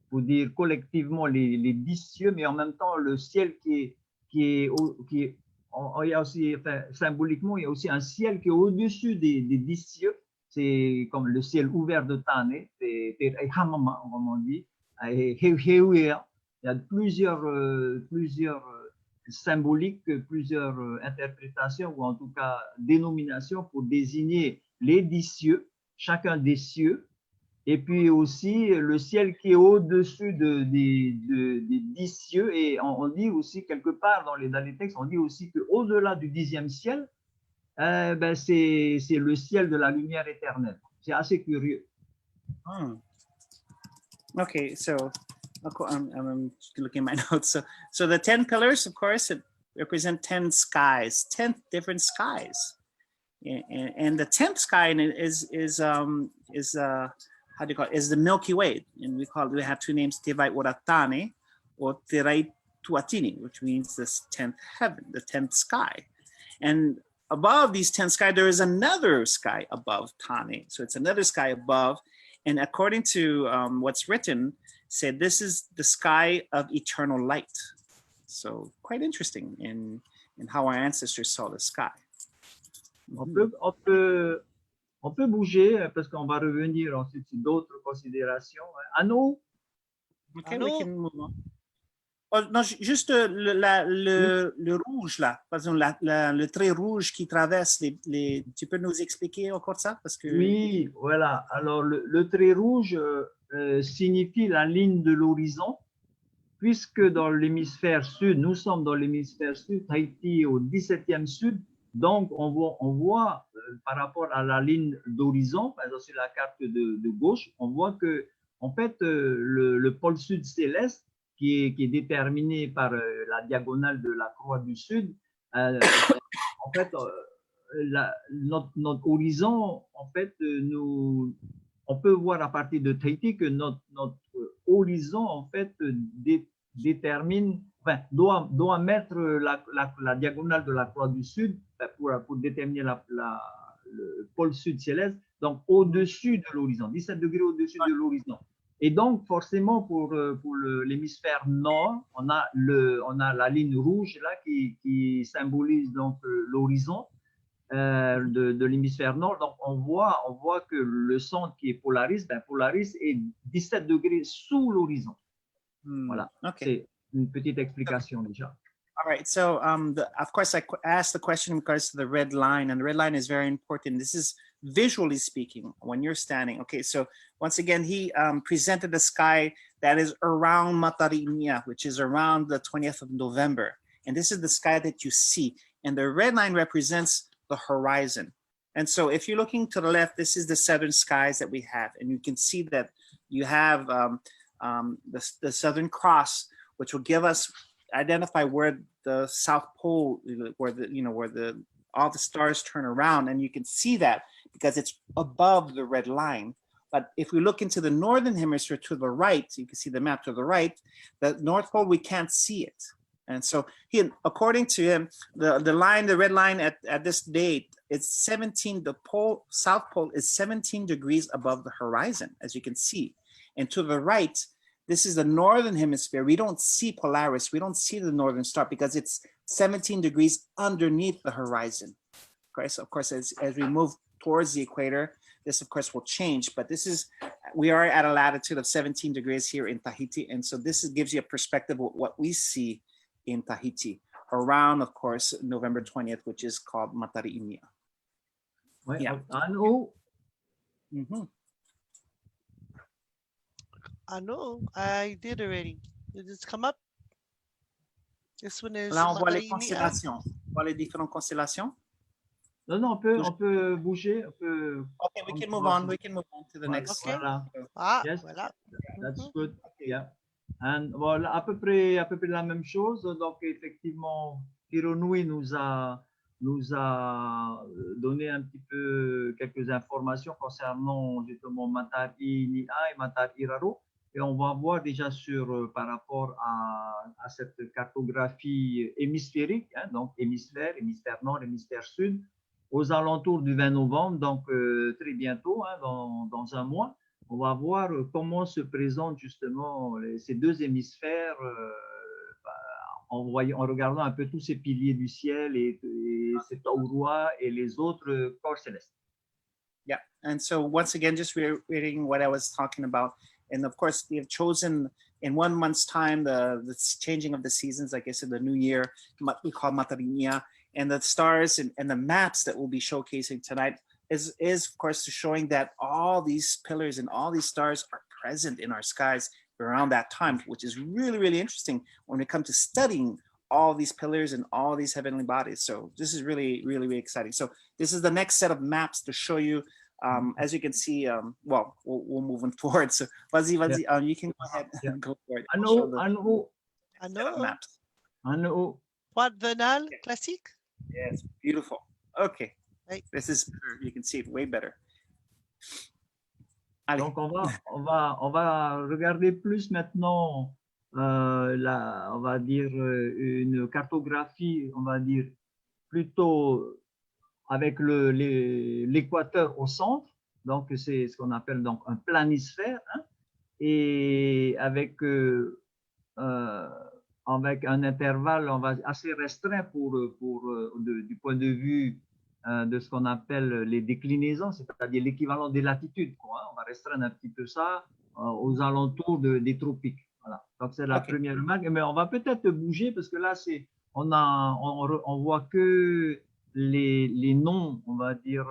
pour dire collectivement les 10 cieux, mais en même temps le ciel qui est il y a aussi, enfin, symboliquement, il y a aussi un ciel qui est au-dessus des 10 cieux. C'est comme le ciel ouvert de Tane, comme on dit. Il y a plusieurs symboliques, plusieurs interprétations, ou en tout cas dénominations pour désigner les 10 cieux, chacun des cieux. Et puis aussi le ciel qui est au-dessus des 10 cieux. Et on dit aussi quelque part dans les textes, on dit aussi qu'au-delà du 10e ciel, c'est le ciel de la lumière éternelle. C'est assez curieux. Okay, so I'm looking at my notes. So the 10 pillars, of course, it represent 10 skies, 10 different skies. And the 10th sky is how do you call it? Is the Milky Way, and we have 2 names, Te Vaiora Tane or Te Tuatini, which means this 10th heaven, the 10th sky. And above these 10 sky, there is another sky above Tane. So it's another sky above. And according to what's written, said, "This is the sky of eternal light." So quite interesting in how our ancestors saw the sky. On peut bouger parce qu'on va revenir ensuite sur d'autres considérations. Anneau? Okay, we can move on. Oh, non, juste le rouge là, par exemple le trait rouge qui traverse les. Tu peux nous expliquer encore ça parce que. Oui, voilà. Alors le trait rouge signifie la ligne de l'horizon, puisque dans l'hémisphère sud, nous sommes dans l'hémisphère sud, Tahiti au 17e sud, donc on voit par rapport à la ligne d'horizon, par exemple sur la carte de gauche, on voit que en fait le pôle sud céleste qui est déterminé par la diagonale de la croix du sud, en fait notre horizon, en fait on peut voir à partir de Tahiti que notre horizon en fait détermine, enfin, doit mettre la diagonale de la croix du sud pour déterminer le pôle sud céleste, donc au-dessus de l'horizon, 17 degrés au-dessus de l'horizon. Et donc, forcément, pour l'hémisphère nord, on a la ligne rouge là qui symbolise donc l'horizon de l'hémisphère nord. Donc, on voit que le centre qui est Polaris, Polaris est 17 degrés sous l'horizon. Voilà, c'est une petite explication déjà. All right, so of course I asked the question in regards to the red line, and the red line is very important. This is visually speaking when you're standing. Okay, so once again, he presented the sky that is around Matari'imia, which is around the 20th of November. And this is the sky that you see. And the red line represents the horizon. And so if you're looking to the left, this is the southern skies that we have. And you can see that you have the Southern Cross, which will give us identify where the South Pole, where all the stars turn around, and you can see that because it's above the red line. But if we look into the northern hemisphere to the right, you can see the map to the right, the North Pole, we can't see it. And so according to him, the red line at this date, it's 17, the pole, South Pole is 17 degrees above the horizon, as you can see. And to the right, this is the northern hemisphere. We don't see Polaris. We don't see the northern star because it's 17 degrees underneath the horizon. Okay, so of course, as we move towards the equator, this of course will change, but we are at a latitude of 17 degrees here in Tahiti. And so this gives you a perspective of what we see in Tahiti around, of course, November 20th, which is called Matari'imia. Ouais, yeah. I know, I did already. Did this come up? This one is. Là, on voit les constellations. On voit les différentes constellations. Non, on peut bouger. Okay, we can move on. We can move on to the next. Okay. Voilà. Yes. Voilà. That's good. Yeah. And voilà, à peu près la même chose. Donc, effectivement, Hironui nous a donné un petit peu quelques informations concernant justement Matari'imia et Matari'iraro. Et on va voir déjà par rapport à cette cartographie hémisphérique, hein, donc hémisphère nord, hémisphère sud, aux alentours du 20 novembre, donc très bientôt, hein, dans un mois, on va voir comment se présentent justement ces deux hémisphères en regardant un peu tous ces piliers du ciel et cet auroi et les autres corps célestes. Yeah, and so once again, just reading what I was talking about. And of course, we have chosen in 1 month's time the changing of the seasons, like I said, the new year, we call Matari'imia, and the stars and the maps that we'll be showcasing tonight is of course showing that all these pillars and all these stars are present in our skies around that time, which is really, really interesting when it comes to studying all these pillars and all these heavenly bodies. So this is really, really, really exciting. So this is the next set of maps to show you. As you can see, well, we'll move forward. So, Vazi, yeah. You can go ahead and go for it. I know. Maps. Pointe Vernal classique. Yes, beautiful. Okay, right. This is better. You can see it way better. Allez. Donc on va regarder plus maintenant on va dire une cartographie, on va dire plutôt avec l'équateur au centre, donc c'est ce qu'on appelle donc un planisphère, hein? et avec un intervalle assez restreint du point de vue de ce qu'on appelle les déclinaisons, c'est-à-dire l'équivalent des latitudes, quoi, hein. On va restreindre un petit peu ça aux alentours des tropiques. Voilà. Donc c'est la première remarque, mais on va peut-être bouger parce que là on voit que les noms, on va dire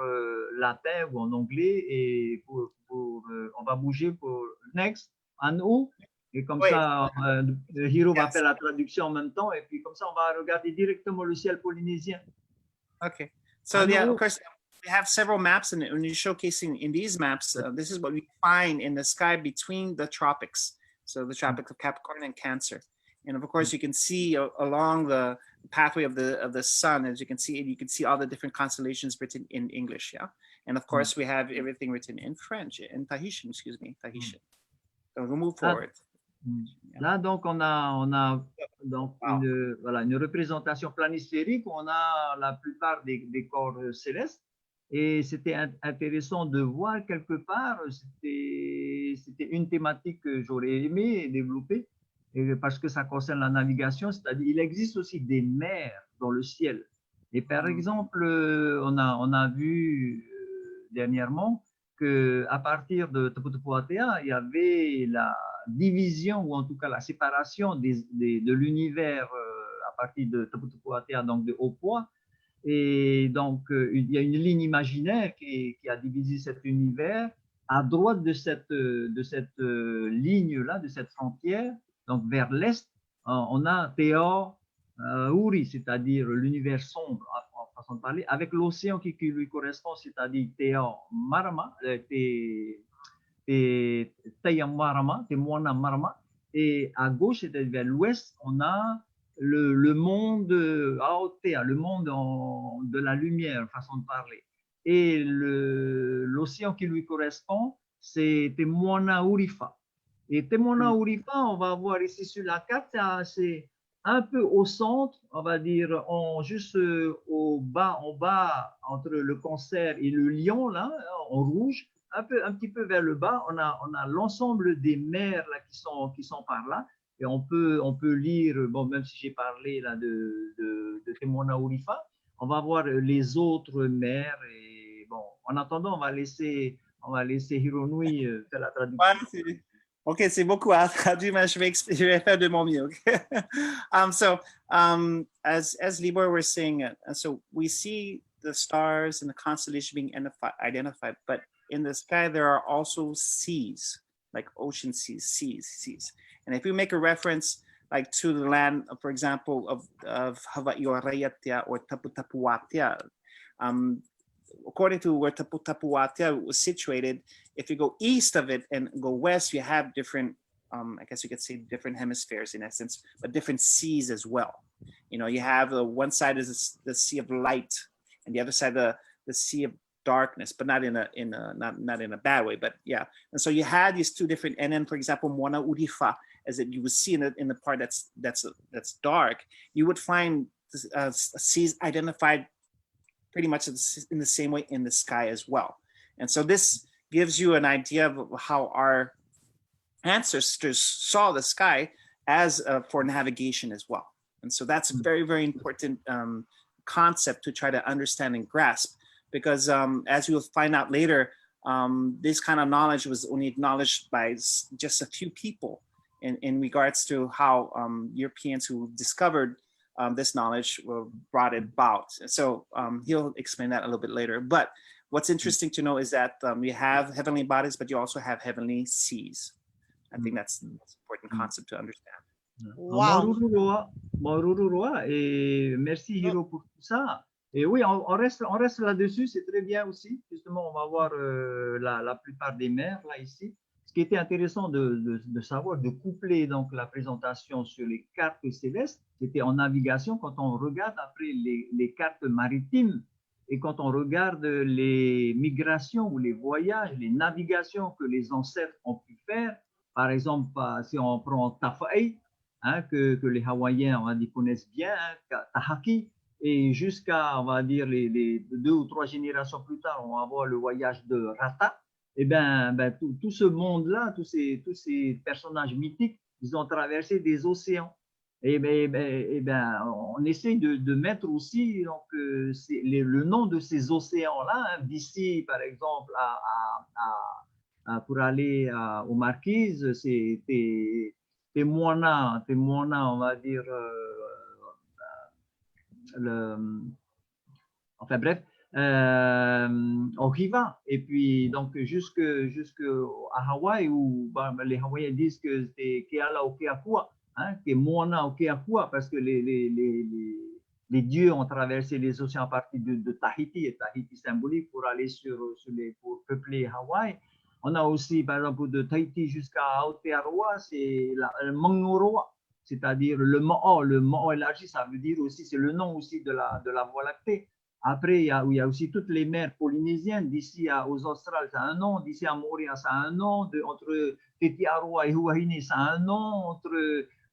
latins ou en anglais, et on va bouger pour next, en haut. Et comme ça, Hiro va faire la traduction en même temps. Et puis comme ça, on va regarder directement le ciel polynésien. Okay. So yeah, of course, we have several maps, and when you're showcasing in these maps, this is what we find in the sky between the tropics. So the tropics of Capricorn and Cancer. And of course, you can see along the pathway of the sun, as you can see all the different constellations written in English. Yeah. And of course, we have everything written in French, in Tahitian, excuse me, Tahitian. So we'll move forward. Là, donc, on a donc une représentation planisphérique où on a la plupart des corps célestes. Et c'était intéressant de voir quelque part, c'était une thématique que j'aurais aimé développer, parce que ça concerne la navigation, c'est-à-dire il existe aussi des mers dans le ciel. Et par exemple, on a vu dernièrement qu'à partir de Taputupuatea, il y avait la division, ou en tout cas la séparation de l'univers à partir de Taputupuatea, donc de Opua. Et donc, il y a une ligne imaginaire qui a divisé cet univers. À droite de cette ligne-là, de cette frontière, donc vers l'est, on a Teo Uri, c'est-à-dire l'univers sombre, en façon de parler, avec l'océan qui lui correspond, c'est-à-dire Teo Marama, Marama, Moana Marama, et à gauche, c'est-à-dire vers l'ouest, on a le monde Aotea, le monde de la lumière, façon de parler. Et l'océan qui lui correspond, c'est Moana Urifa. Et Moana Urifa, on va voir ici sur la carte, c'est un peu au centre, on va dire, juste en bas, entre le Cancer et le Lion, là, en rouge, un petit peu vers le bas, on a l'ensemble des mers là, qui sont par là. Et on peut lire, bon, même si j'ai parlé là de Moana Urifa, on va voir les autres mers. Et bon, en attendant, on va laisser Hironui faire la traduction. Ok, c'est beaucoup à traduire, mais je vais faire de mon mieux. Okay? As Libor was saying, so we see the stars and the constellation being identified, but in the sky there are also seas, like ocean seas. And if you make a reference like to the land, for example, of Hawaii or Raiatea or Taputapuatea, according to where Taputapuatea was situated, if you go east of it and go west, you have different, I guess you could say different hemispheres in essence, but different seas as well. You know, you have one side is the Sea of Light, and the other side the Sea of Darkness, but not in a bad way, but yeah. And so you had these two different, and then for example, Moana Urifa, as you would see in the part that's dark, you would find seas identified pretty much in the same way in the sky as well. And so this gives you an idea of how our ancestors saw the sky as for navigation as well. And so that's a very, very important concept to try to understand and grasp, because as you'll find out later, this kind of knowledge was only acknowledged by just a few people in regards to how Europeans who discovered this knowledge brought it about. So he'll explain that a little bit later. But what's interesting to know is that you have heavenly bodies, but you also have heavenly seas. I think that's an important concept to understand. Wow. Maururua, et merci Hiro pour tout ça. Et oui, on reste là-dessus, c'est très bien aussi. Justement, on va voir la plupart des mers là ici. Ce qui était intéressant de savoir, de coupler donc la présentation sur les cartes célestes, c'était en navigation. Quand on regarde après les cartes maritimes et quand on regarde les migrations ou les voyages, les navigations que les ancêtres ont pu faire, par exemple, si on prend Tahiti, hein, que les Hawaïens on va dire, connaissent bien, hein, Tahiti, et jusqu'à, on va dire, les 2 ou 3 générations plus tard, on va voir le voyage de Rata. eh ben, tout ce monde-là, tous ces personnages mythiques, ils ont traversé des océans. Et on essaye de mettre aussi donc, le nom de ces océans-là, hein, d'ici, par exemple, pour aller aux Marquises, c'est Moana, on va dire, enfin bref, on Riva, et puis donc jusqu'à Hawaï, où les Hawaïens disent que c'est Keala o Keakua, hein, que Moana o Keakua, parce que les dieux ont traversé les océans à partir de Tahiti, et Tahiti symbolique, pour aller pour peupler Hawaï. On a aussi, par exemple, de Tahiti jusqu'à Aotearoa, c'est le Mangoroa, c'est-à-dire le Mo'o élargi, ça veut dire aussi, c'est le nom aussi de la Voie lactée. Après, il y a aussi toutes les mers polynésiennes, d'ici aux Australes, ça a un nom, d'ici à Moria, ça a un nom, entre Tetiaroa et Huahine, ça a un nom,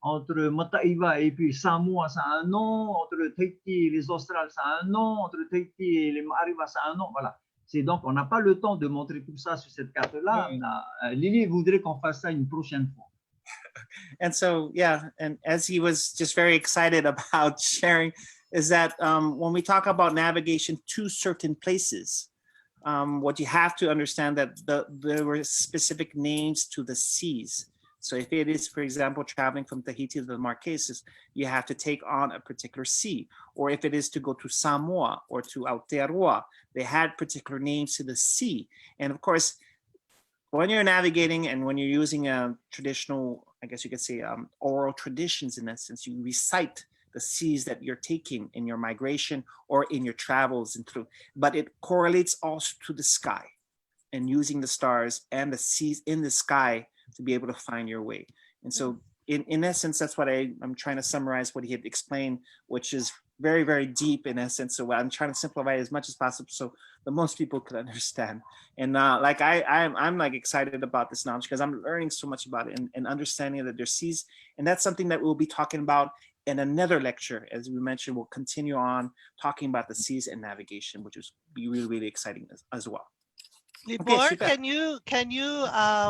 entre Mataiva et puis Samoa, ça a un nom, entre Tahiti et les Australes, ça a un nom, entre Tahiti et les Mariva, ça a un nom, voilà. C'est donc, on n'a pas le temps de montrer tout ça sur cette carte-là. Lily voudrait qu'on fasse ça une prochaine fois. And so, yeah, and as he was just very excited about sharing, is that when we talk about navigation to certain places, what you have to understand that there were specific names to the seas. So if it is, for example, traveling from Tahiti to the Marquesas, you have to take on a particular sea. Or if it is to go to Samoa or to Aotearoa, they had particular names to the sea. And of course, when you're navigating and when you're using a traditional, I guess you could say, oral traditions in that sense, you recite the seas that you're taking in your migration or in your travels and through, but it correlates also to the sky and using the stars and the seas in the sky to be able to find your way. And so in essence, that's what I'm trying to summarize what he had explained, which is very, very deep in essence. So I'm trying to simplify it as much as possible so the most people could understand. And like I'm like excited about this knowledge because I'm learning so much about it and understanding that there's seas. And that's something that we'll be talking about in another lecture. As we mentioned, we'll continue on talking about the seas and navigation, which is be really, really exciting as well. Libor, Okay, can you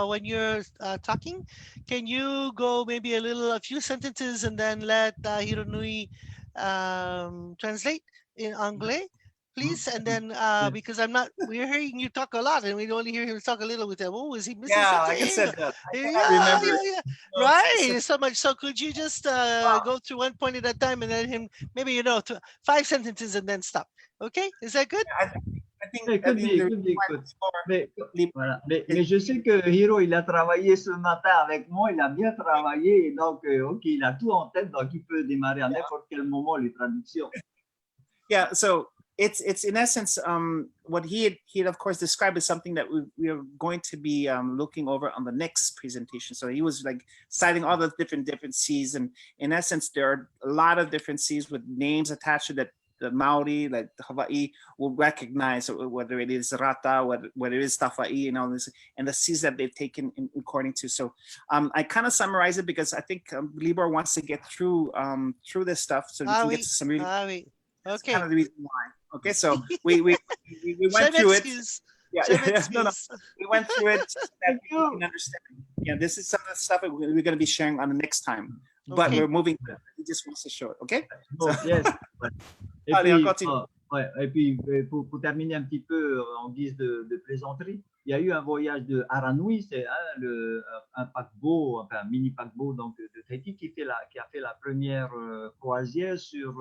when you're talking, can you go maybe a few sentences and then let Hironui translate in Anglais, please? And then because we're hearing you talk a lot and we only hear him talk a little with them. Oh, is he missing something? Like I said, Yeah. Right. So much. So could you just go through one point at a time and let him maybe 5 sentences and then stop? Okay, is that good? I think mais je sais que Hiro, il a travaillé ce matin avec moi, il a bien travaillé, donc ok, il a tout en tête, donc il peut démarrer à n'importe quel moment les traductions. Yeah, so it's in essence what he had of course described as something that we are going to be looking over on the next presentation. So he was like citing all the different seas, and in essence there are a lot of different seas with names attached to that the Maori, like the Hawaii, will recognize whether it is Rata, whether it is Tawha'i, and all this, and the seas that they've taken according to. So I kind of summarize it because I think Libor wants to get through this stuff so we can get to some really. Okay. That's kind of the reason why. Okay, so we went through it. Yeah, no, we went through it so that you can understand. Yeah, this is some of the stuff we're going to be sharing on the next time. But we're moving. He just wants to show it, okay? So, yes. Et puis, pour terminer un petit peu en guise de plaisanterie, il y a eu un voyage de Hironui, c'est un paquebot, enfin un mini paquebot donc de Tahiti qui a fait la première croisière sur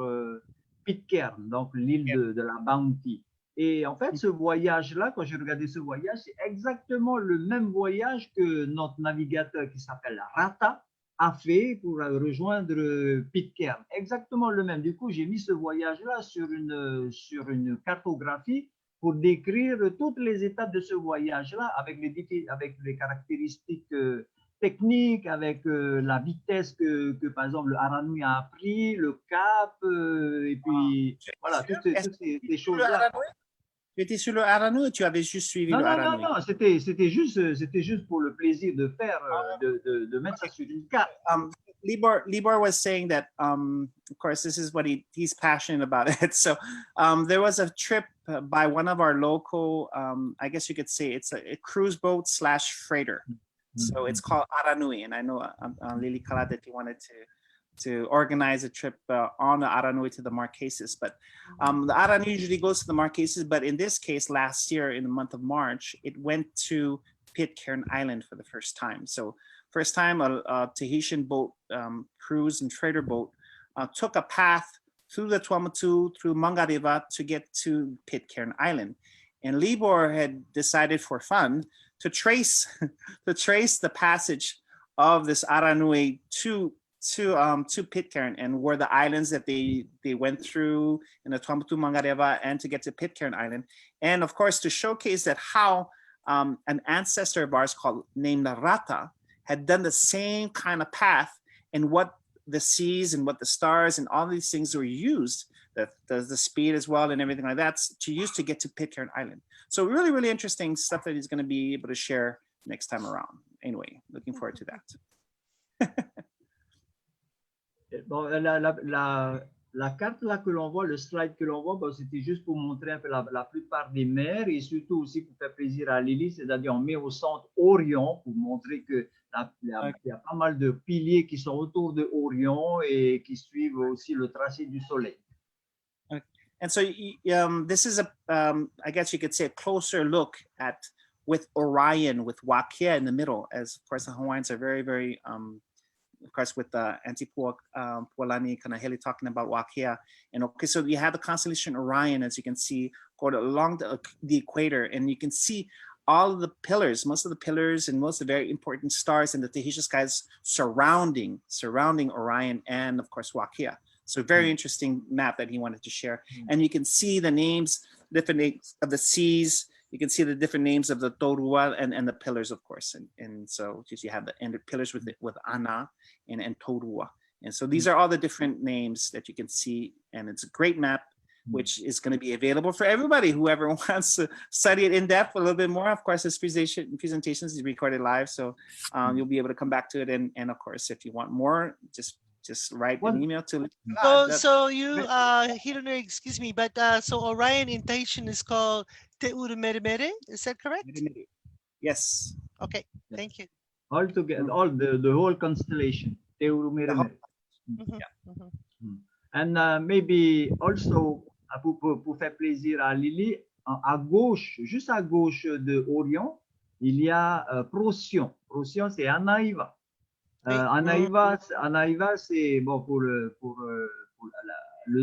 Pitcairn, donc l'île de la Bounty. Et en fait, ce voyage-là, quand j'ai regardé ce voyage, c'est exactement le même voyage que notre navigateur qui s'appelle Rata a fait pour rejoindre Pitcairn. Exactement le même. Du coup, j'ai mis ce voyage-là sur une cartographie pour décrire toutes les étapes de ce voyage-là avec les caractéristiques techniques, avec la vitesse que par exemple, le Hironui a appris, le cap, et puis voilà, toutes ces choses-là. Tu étais sur le Hironui ou tu avais juste suivi le Hironui? Non, c'était juste pour le plaisir de faire, de mettre ça sur une carte. Libor was saying that, of course, this is what he's passionate about it. So there was a trip by one of our local, I guess you could say it's a cruise boat / freighter. So it's called Hironui, and I know Lilikalā that he wanted to organize a trip on the Hironui to the Marquesas. But the Hironui usually goes to the Marquesas, but in this case, last year in the month of March, it went to Pitcairn Island for the first time. So first time a Tahitian boat, cruise and freighter boat, took a path through the Tuamotu, through Mangareva to get to Pitcairn Island. And Libor had decided for fun to trace the passage of this Hironui to Pitcairn, and were the islands that they went through in the Tuamotu, Mangareva, and to get to Pitcairn Island. And of course, to showcase that how an ancestor of ours named Rata had done the same kind of path, and what the seas and what the stars and all these things were used, the speed as well and everything like that, to use to get to Pitcairn Island. So really, really interesting stuff that he's going to be able to share next time around. Anyway, looking forward to that. Bon, la carte là que l'on voit, le slide que l'on voit, bon, c'était juste pour montrer un peu la plupart des mers, et surtout aussi pour faire plaisir à Lily, c'est-à-dire on met au centre Orion pour montrer que il y a pas mal de piliers qui sont autour de Orion et qui suivent aussi le tracé du soleil. Okay. And so this is I guess you could say a closer look at with Orion, with Wakea in the middle, as of course the Hawaiians are very, very of course, with Antipoa, Pualani, Kanahele talking about Wakea. And okay, so you have the constellation Orion, as you can see, go along the equator, and you can see all of the pillars, most of the pillars and most of the very important stars in the Tahitian skies surrounding Orion and, of course, Wakea. So very interesting map that he wanted to share. And you can see the names, different names of the seas. You can see the different names of the Torua and the pillars, of course. And so just you have the pillars with Ana and Torua. And so these are all the different names that you can see. And it's a great map, which is going to be available for everybody, whoever wants to study it in depth a little bit more. Of course, this presentation is recorded live, so you'll be able to come back to it. And of course, if you want more, just write an email to. So you, Hironui, excuse me, but so Orion in Tahitian is called Te Uru Mere Mere, is that correct? Yes. Okay, thank you. All together, the whole constellation, Te Uru Mere Mere. And maybe also, pour faire plaisir à Lily, à gauche, juste à gauche de Orion, il y a Procyon. Procyon, c'est Anahiva. Anahiva, c'est bon pour le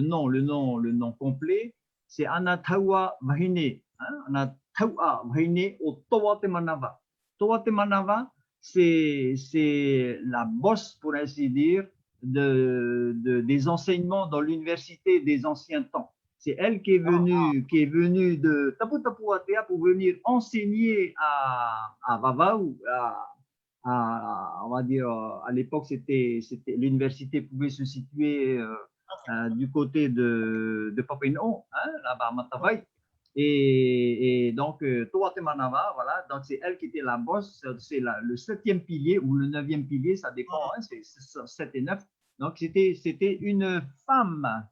nom complet, c'est Anataua Vahine. Anataua Vahine au Toatemanava. Toatemanava, c'est la bosse, pour ainsi dire, des enseignements dans l'université des anciens temps. C'est elle qui est venue de Tapu-Tapu-Atea pour venir enseigner à Vavau, on va dire, à l'époque, l'université pouvait se situer du côté de Papineau, là-bas à Matavai. Et donc, Toatemanava, voilà, donc c'est elle qui était la bosse, c'est le 7e pilier ou le 9e pilier, ça dépend, c'est 7 et 9. Donc, c'était une femme.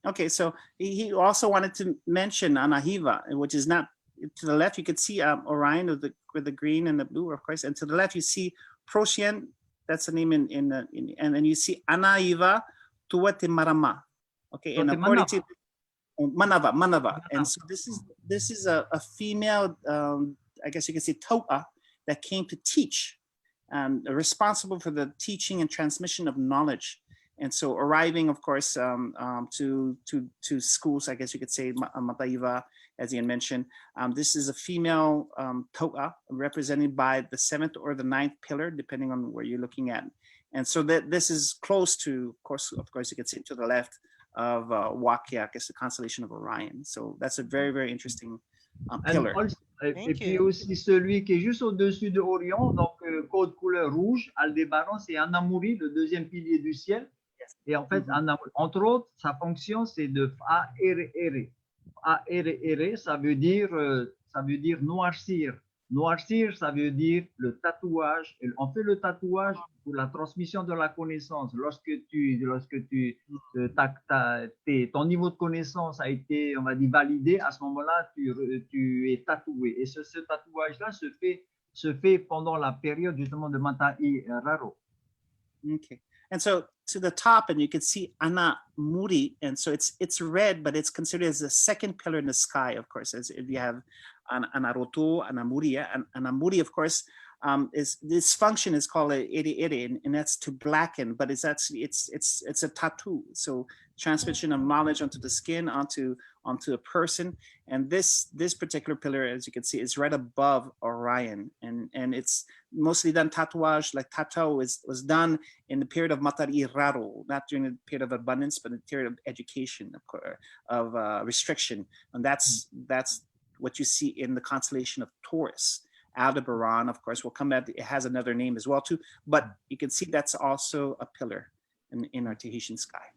Okay, so he also wanted to mention Anahiva, which is not to the left. You could see Orion with the green and the blue, of course, and to the left you see Procyon. That's the name and then you see Anahiva Tuatemarama. Okay, and according to Manava, and so this is a female, I guess you could say Toa, that came to teach, responsible for the teaching and transmission of knowledge. And so arriving, of course, to schools, I guess you could say, Mataiva, as Ian mentioned. This is a female Toa, represented by the 7th or the 9th pillar, depending on where you're looking at. And so that this is close to, of course, you could see to the left of Wakea, I guess the constellation of Orion. So that's a very, very interesting pillar. Et puis aussi celui qui est juste au-dessus de Orion, donc code couleur rouge, Aldébaran, c'est Anamuri, le 2e pilier du ciel. Et en fait, entre autres, sa fonction, c'est de A-R-R. A-R-R, ça veut dire noircir. Noircir, ça veut dire le tatouage. Et on fait le tatouage pour la transmission de la connaissance. Lorsque ton niveau de connaissance a été, on va dire, validé, à ce moment-là, tu es tatoué. Et ce tatouage-là se fait pendant la période justement de Matai Raro. Okay. And so to the top, and you can see Ana Muri, and so it's red, but it's considered as the second pillar in the sky, of course, as if you have Ana Roto, Ana Muri. And Ana Muri, of course, is this function is called a ere, and that's to blacken, but it's actually it's a tattoo. So transmission of knowledge onto the skin, onto a person. And this particular pillar, as you can see, is right above Orion, and it's mostly done tatouage, like tattoo was done in the period of Matari Raro, not during the period of abundance, but the period of education, of restriction. And that's what you see in the constellation of Taurus. Aldebaran, of course, will come back. It has another name as well too, but you can see that's also a pillar in our Tahitian sky.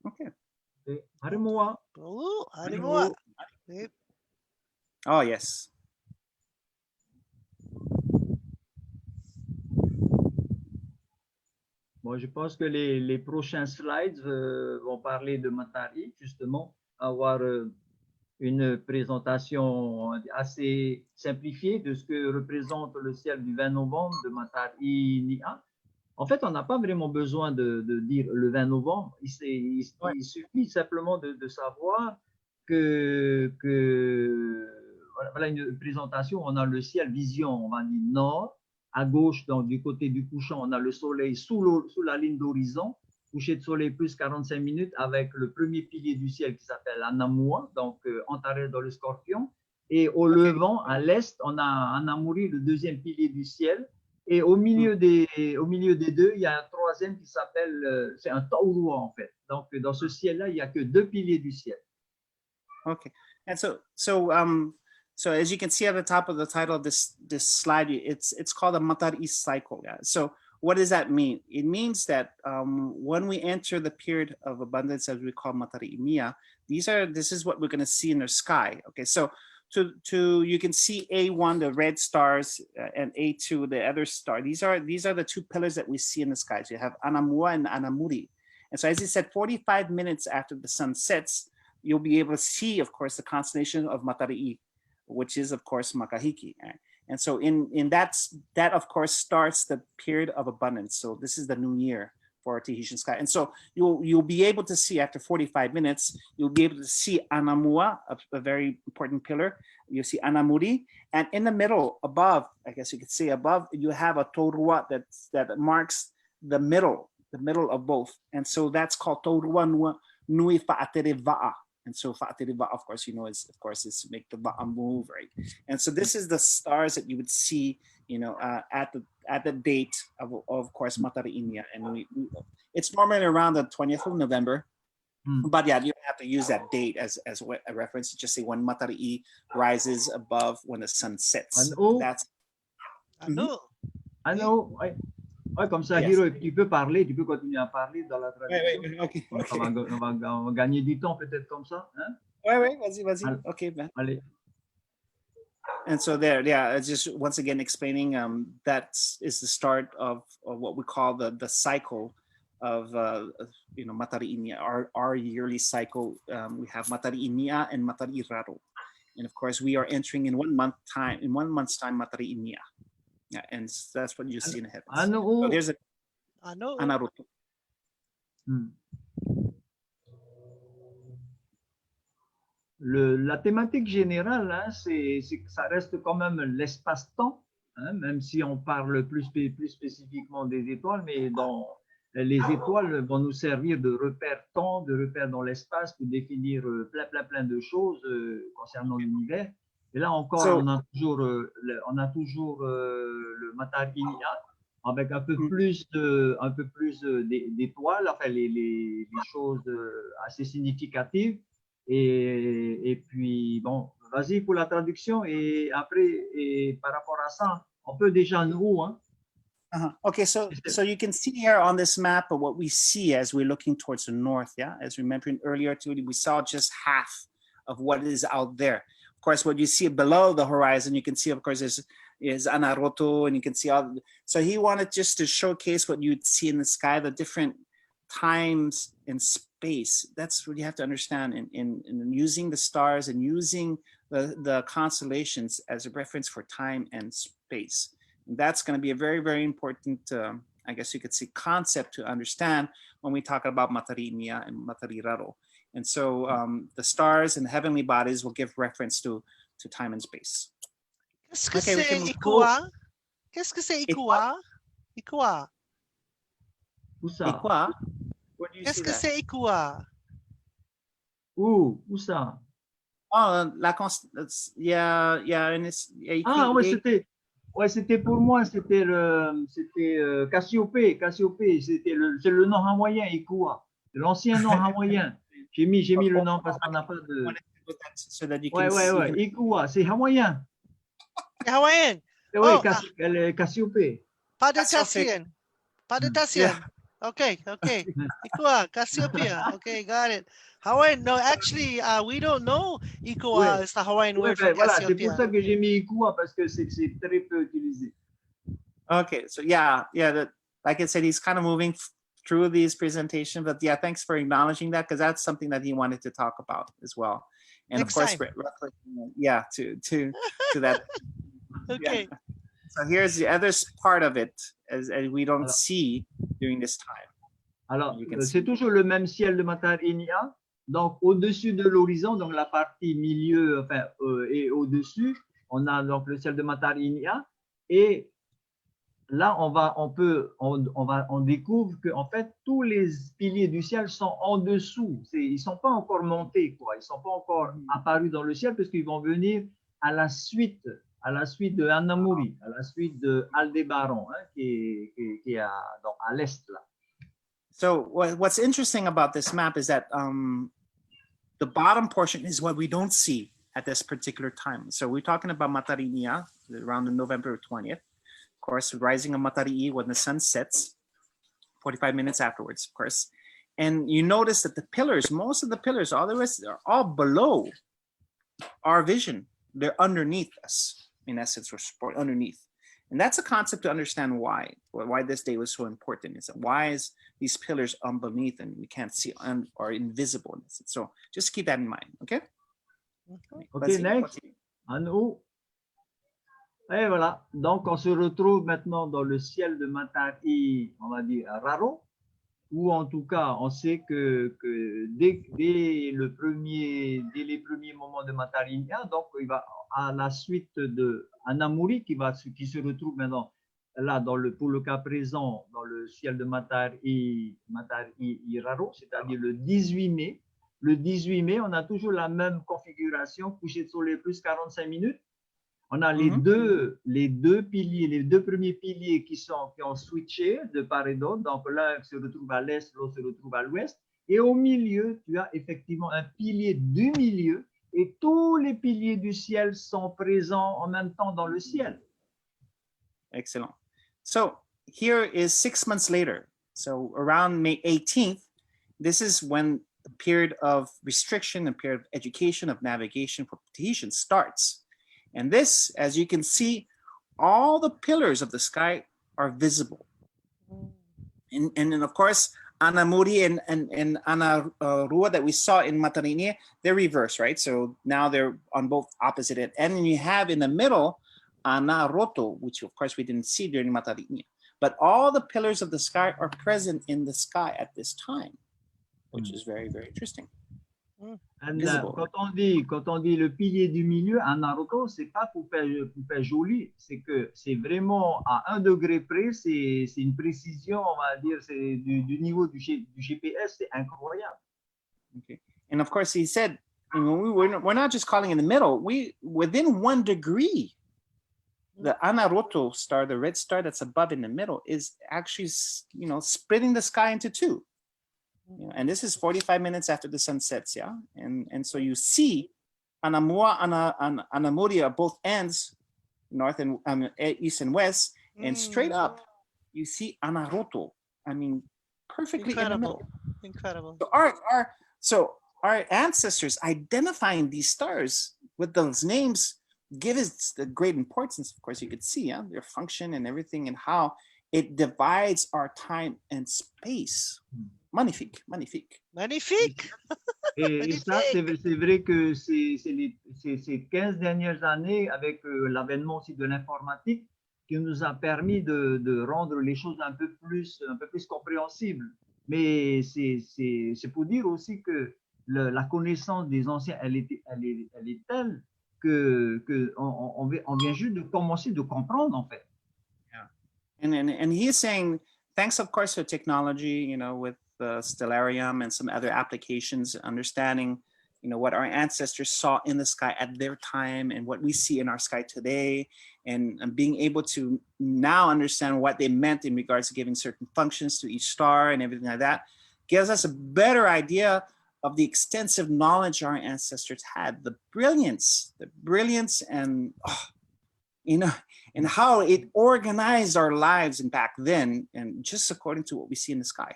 Okay. Harimoa. Oh, Harimoa. Oh, yes. Bon, je pense que les prochains slides vont parler de Matari, justement, avoir une présentation assez simplifiée de ce que représente le ciel du 20 novembre de Matari Nia. En fait, on n'a pas vraiment besoin de dire le 20 novembre. Il suffit simplement de savoir que voilà une présentation, on a le ciel vision, on va dire nord. À gauche, donc, du côté du couchant, on a le soleil sous la ligne d'horizon, coucher de soleil plus 45 minutes avec le premier pilier du ciel qui s'appelle Anamua, donc entaré dans le scorpion. Et au levant, à l'est, on a Anamuri, le deuxième pilier du ciel. Et au milieu des deux, il y a un troisième qui s'appelle, c'est un Taurua en fait. Donc dans ce ciel-là, il n'y a que deux piliers du ciel. Okay. And so as you can see at the top of the title of this slide, it's called a Matari cycle. Yeah. So what does that mean? It means that when we enter the period of abundance, as we call Matari Mia, this is what we're going to see in the sky. Okay. So you can see A1, the red stars, and A2, the other star. These are the two pillars that we see in the sky. So you have Anamua and Anamuri. And so as I said, 45 minutes after the sun sets, you'll be able to see, of course, the constellation of Matari'i, which is, of course, Makahiki. And so in that, of course, starts the period of abundance. So this is the new year for our Tahitian sky. And so you'll be able to see after 45 minutes, you'll be able to see Anamua, a very important pillar. You'll see Anamuri. And in the middle, above, I guess you could say above, you have a Taurua that marks the middle of both. And so that's called Taurua Nui Fa'atere Va'a. And so Fa'atere Va'a, of course, is to make the Va'a move, right? And so this is the stars that you would see, at the date of course, Matari Inia. And it's normally around the 20th of November. But yeah, you don't have to use that date as a reference. Just say when Matari rises above when the sun sets. That's. I know. Ouais, comme ça, yes. Hiro, tu peux continuer à parler dans la traduction. Oui, okay. On va gagner du temps peut-être comme ça. Hein? Oui, vas-y. Okay, man. Allez. And so there, yeah, just once again explaining that is the start of what we call the cycle of Matari Inia, our yearly cycle. We have Matari Inia and Matari Raro. And of course, we are entering in 1 month's time Matari Inia. Yeah, and that's what you see in the heavens. So there's a Anaruto. La thématique générale, hein, c'est que ça reste quand même l'espace-temps, hein, même si on parle plus spécifiquement des étoiles, mais les étoiles vont nous servir de repère-temps, de repère dans l'espace pour définir plein de choses concernant l'univers. Et là encore, on a toujours le Matari Inia avec un peu plus d'étoiles, enfin les choses assez significatives. Et puis bon, vas-y pour la traduction et après par rapport à ça, on peut déjà nous. Hein. Okay, so you can see here on this map of what we see as we're looking towards the north. Yeah, as we mentioned earlier, too, we saw just half of what is out there. Of course, what you see below the horizon, you can see, of course, is Anaroto, and you can see all. So he wanted just to showcase what you'd see in the sky, the different times and space. That's what you have to understand in using the stars and using the constellations as a reference for time and space. And that's going to be a very, very important, I guess you could say, concept to understand when we talk about Matarinia and Matariraro. And so the stars and the heavenly bodies will give reference to time and space. Qu'est-ce que Okay, we c'est can move Ikua? Qu'est-ce que c'est Ikua? Ikua. Où ça? Et quoi? Where do you Qu'est-ce see que that? c'est Ikua? Où ça? Oh, il y a écrit. Ah ouais, c'était pour moi, c'était Cassiopée, c'est le nom hawaïen, Ikua, l'ancien nom hawaïen. J'ai mis le nom parce qu'on n'a pas de. So that you can Ouais, Ikua, c'est hawaïen. C'est hawaïen. Oui, Oh, Cassiopée. pas de Tahitian. Pas de Tahitian. Okay. Ikua, Cassiopeia. Okay, got it. Hawaiian. No, actually, we don't know Ikua is the Hawaiian word for Voilà, c'est pour Cassiopeia. ça que j'ai mis Ikua parce que c'est très peu utilisé. Okay, so like I said, he's kind of moving through these presentations, but yeah, thanks for acknowledging that, because that's something that he wanted to talk about as well. And Next of course, time. to that. Okay. Yeah. So here's the other part of it, as we don't see during this time. Alors, c'est toujours le même ciel de Matarinia. Donc, au-dessus de l'horizon, donc la partie milieu, et au-dessus, on a donc le ciel de Matarinia. Et là, on découvre que en fait, tous les piliers du ciel sont en dessous. Ils ne sont pas encore montés, quoi. Ils ne sont pas encore apparus dans le ciel parce qu'ils vont venir à la suite de Anamuri, à la suite de Aldébaran, qui est à l'est là. So what's interesting about this map is that the bottom portion is what we don't see at this particular time. So we're talking about Matarinia around November 20th. Of course, rising of Matari'i when the sun sets, 45 minutes afterwards, of course. And you notice that the pillars, most of the pillars, all the rest, are all below our vision. They're underneath us, in essence, or underneath. And that's a concept to understand why this day was so important. Is that why is these pillars underneath and we can't see or invisible? So just keep that in mind, okay? Okay, next. En haut. Et voilà. Donc, on se retrouve maintenant dans le ciel de Matari, on va dire Raro, où en tout cas, on sait que dès les premiers moments de Matarinia, donc il va à la suite de Anamuri qui se retrouve maintenant là pour le cas présent dans le ciel de Matari Raro, c'est-à-dire le 18 mai. Le 18 mai, on a toujours la même configuration, coucher de soleil plus 45 minutes. On a les deux piliers, les deux premiers piliers qui ont switché de part et d'autre. Donc l'un se retrouve à l'est, l'autre se retrouve à l'ouest. Et au milieu, tu as effectivement un pilier du milieu et tous les piliers du ciel sont présents en même temps dans le ciel. Excellent. So here is 6 months later. So around May 18th, this is when the period of restriction, the period of education, of navigation for Tahitians starts. And this, as you can see, all the pillars of the sky are visible. And then, of course, Anamuri and Anarua that we saw in Matarinia, they're reversed, right? So now they're on both opposite ends. And then you have in the middle, Anaroto, which of course we didn't see during Matarinia. But all the pillars of the sky are present in the sky at this time, which is very, very interesting. Quand on dit le pilier du milieu, en Naruto, c'est pas pour faire joli, c'est que c'est vraiment à 1 degré près, c'est une précision, on va dire, c'est du niveau du GPS, c'est incroyable. Okay. And of course, he said, we're not just calling in the middle, within 1 degree, the Anaroto star, the red star that's above in the middle, is actually, splitting the sky into 2. And this is 45 minutes after the sun sets, yeah? And so you see Anamua and Anamuri at both ends, north and east and west, and straight up, you see Anaroto. I mean, perfectly in the middle. Incredible. So our ancestors identifying these stars with those names give it the great importance, of course, you could see their function and everything and how it divides our time and space. Magnifique, magnifique. Magnifique. Et ça, c'est vrai que ces 15 dernières années, avec l'avènement aussi de l'informatique, qui nous a permis de rendre les choses un peu plus compréhensibles. Mais c'est pour dire aussi que la connaissance des anciens, elle est telle qu'on vient juste de commencer de comprendre, en fait. Yeah. And he is saying, thanks, of course, to technology, you know, with the stellarium and some other applications, understanding, you know, what our ancestors saw in the sky at their time and what we see in our sky today, and being able to now understand what they meant in regards to giving certain functions to each star and everything like that, gives us a better idea of the extensive knowledge our ancestors had, the brilliance and, you know, and how it organized our lives back then, and just according to what we see in the sky.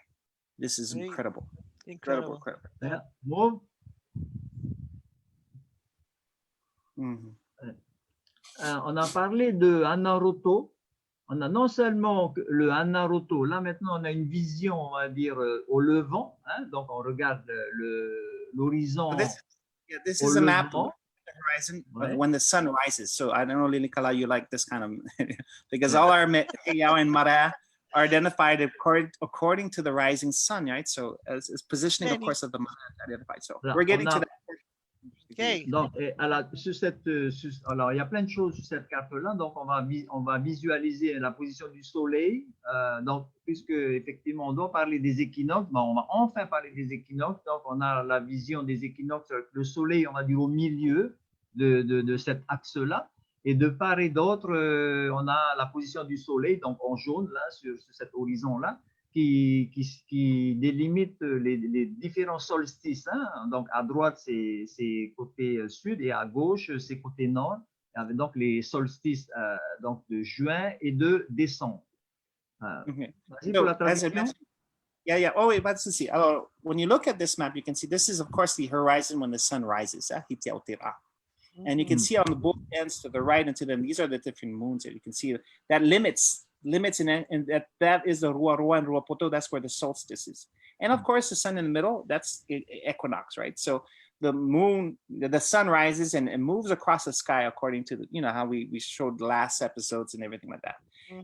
This is incredible. Incredible. Yeah. Bon. On a parlé de Anaroto. On a non seulement le Anaroto, là maintenant on a une vision, on va dire, au levant, hein, donc on regarde l'horizon. This is a map of the horizon when the sun rises. So I don't know, Lilikalā, you like this kind of, because all our Meʻeleihiwa and Mara are identified according to the rising sun, right? So as positioning, of course, of the Mara identified. So we're getting to that. Okay. Donc, alors, il y a plein de choses sur cette carte-là. Donc, on va visualiser la position du soleil. Donc, puisque effectivement, on doit parler des équinoxes, on va enfin parler des équinoxes. Donc, on a la vision des équinoxes avec le soleil, on va dire, au milieu de cet axe-là. Et de part et d'autre, on a la position du soleil, donc en jaune, là, sur cet horizon-là, qui délimite les différents solstices. Hein. Donc, à droite, c'est côté sud, et à gauche, c'est côté nord, avec donc les solstices donc de juin et de décembre. Vas-y pour la traduction. Yeah. Oh, wait, let's see. Alors, when you look at this map, you can see this is, of course, the horizon when the sun rises. And you can see on the both ends to the right and to them, these are the different moons that you can see that limits and that is the Ruarua and Ruapoto. That's where the solstice is. And of course, the sun in the middle, that's equinox, right? So the moon, the sun rises and moves across the sky according to the, you know, how we showed the last episodes and everything like that.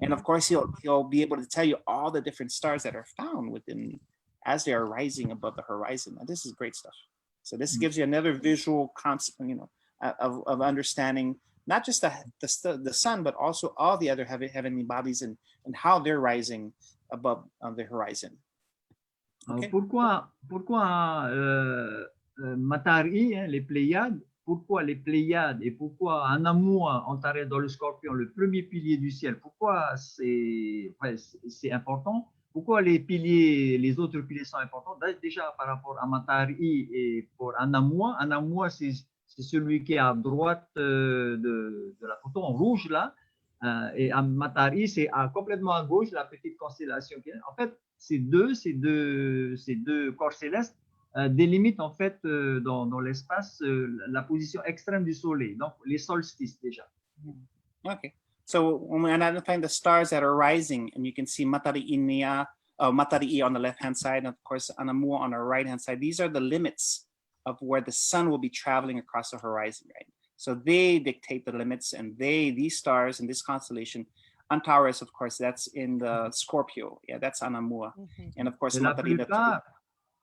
And of course, he'll be able to tell you all the different stars that are found within as they are rising above the horizon. And this is great stuff. So this gives you another visual concept, you know, of understanding not just the sun, but also all the other heavenly bodies and how they're rising above the horizon. Okay. Pourquoi Matari, hein, les Pléiades, pourquoi les Pléiades et pourquoi Anamua, Antares dans le Scorpion, le premier pilier du ciel, pourquoi c'est important? Pourquoi les autres piliers sont importants? Déjà par rapport à Matari et pour Anamua, Anamua c'est celui qui est à droite de la photo en rouge là, et à Matari c'est complètement à gauche la petite constellation. En fait, ces deux corps célestes délimitent en fait dans l'espace la position extrême du soleil, donc les solstices déjà. Okay, so when we identify the stars that are rising, and you can see Matari'i on the left hand side, and of course Anamua on the right hand side, these are the limits of where the sun will be traveling across the horizon, right? So they dictate the limits, and these stars in this constellation, Antares, of course, that's in the Scorpio. Yeah, that's Anamua. And of course,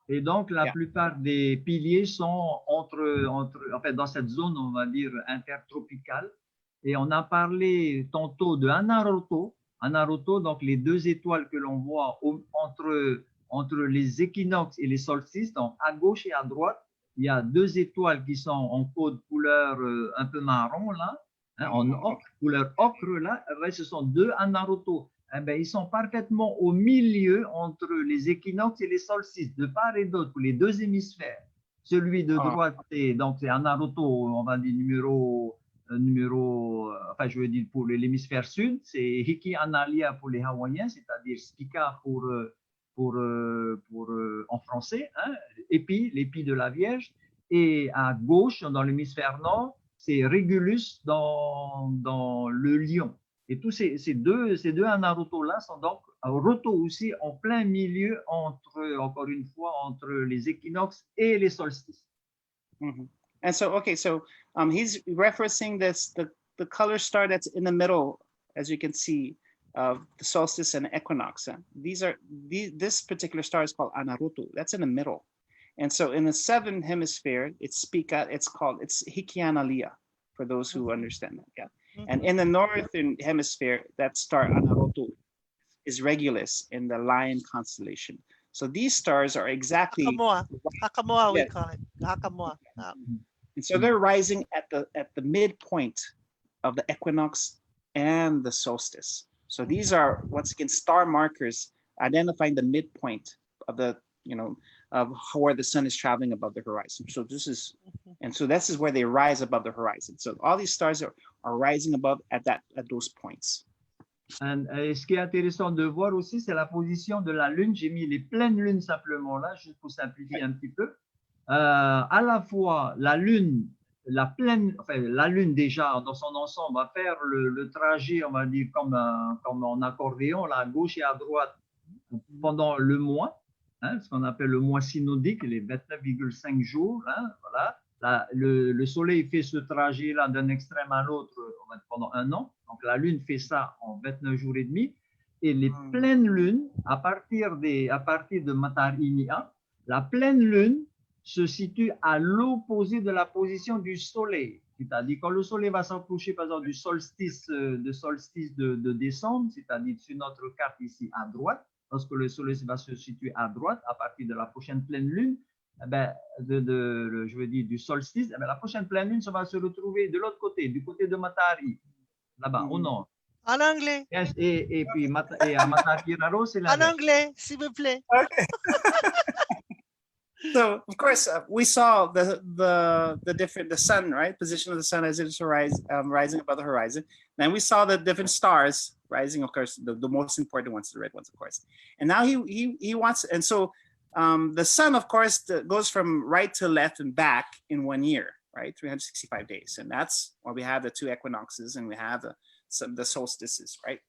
et donc la plupart des piliers sont en fait, dans cette zone, on va dire, intertropicale. Et on a parlé tantôt de Anaroto. Anaroto, donc les deux étoiles que l'on voit entre les équinoxes et les solstices, donc à gauche et à droite, il y a deux étoiles qui sont en code couleur un peu marron là, hein, en ocre, couleur ocre là. Ce sont deux Anaroto. Eh bien, ils sont parfaitement au milieu entre les équinoxes et les solstices, de part et d'autre, pour les deux hémisphères. Celui de droite, c'est Anaroto, on va dire numéro, enfin je veux dire pour l'hémisphère sud, c'est Hiki Analia pour les Hawaïens, c'est-à-dire Spika en français, hein, l'épi de la Vierge, et à gauche, dans l'hémisphère nord, c'est Régulus dans le lion. Et tous ces deux Anaroto-là sont donc roto aussi en plein milieu encore une fois, entre les équinoxes et les solstices. Mm-hmm. And so, okay, so he's referencing the color star that's in the middle, as you can see, of the solstice and equinox. This particular star is called Anaruto. That's in the middle. And so in the southern hemisphere, it's Hikianalia, for those who understand that. Yeah. And in the northern hemisphere, that star Anaroto is Regulus in the Lion constellation. So these stars are exactly Hakamoa, we call it Hakamoa. And so they're rising at the midpoint of the equinox and the solstice. So these are, once again, star markers identifying the midpoint of of where the sun is traveling above the horizon. So this is where they rise above the horizon. So all these stars are rising above at those points. Et ce qui est intéressant de voir aussi, c'est la position de la Lune. J'ai mis les pleines lunes simplement là, juste pour simplifier un petit peu. À la fois, la Lune déjà dans son ensemble va faire le trajet, on va dire, comme en accordéon, là, à gauche et à droite, pendant le mois, ce qu'on appelle le mois synodique, les 29,5 jours. Voilà. Le Soleil fait ce trajet-là d'un extrême à l'autre pendant un an. Donc, la Lune fait ça en 29 jours et demi. Et les pleines lunes, à partir de Matarinia, la pleine Lune se situe à l'opposé de la position du Soleil. C'est-à-dire, quand le Soleil va s'approcher, par exemple, du solstice de décembre, c'est-à-dire sur notre carte ici à droite, lorsque le Soleil va se situer à droite, à partir de la prochaine pleine Lune, je veux dire du solstice, la prochaine pleine lune, ça va se retrouver de l'autre côté, du côté de Matari, là-bas, au nord. En anglais. Et puis à Matari Raro, c'est l'inverse. En anglais, s'il vous plaît. Okay. So of course we saw the sun, right? Position of the sun as it is rising above the horizon. Then we saw the different stars rising, of course, the most important ones, the red ones, of course. And now he wants, and so the sun, of course, goes from right to left and back in 1 year, right? 365 days. And that's why we have the 2 equinoxes and we have the solstices, right?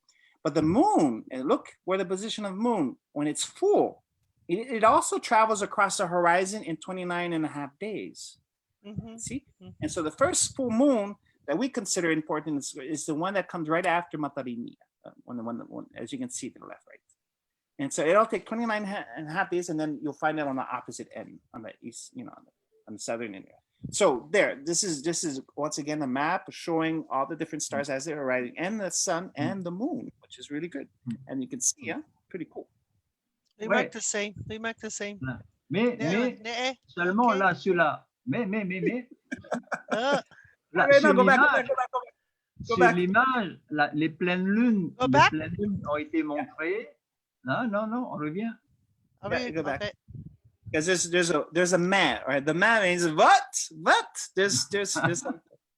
But the moon, and look where the position of moon, when it's full, it also travels across the horizon in 29.5 days. See? And so the first full moon that we consider important is the one that comes right after Matarinia, one, as you can see to the left, right? And so it'll take 29.5 days, and then you'll find it on the opposite end, on the east, on the southern end. So there, this is once again a map showing all the different stars as they're arriving, and the sun and the moon, which is really good. And you can see, pretty cool. They make the same. Mais seulement okay. Là, sur la... Mais... Sur l'image, les pleines lunes ont été montrées. Non, on revient. Go back. Because there's a man, right? The man means what? There's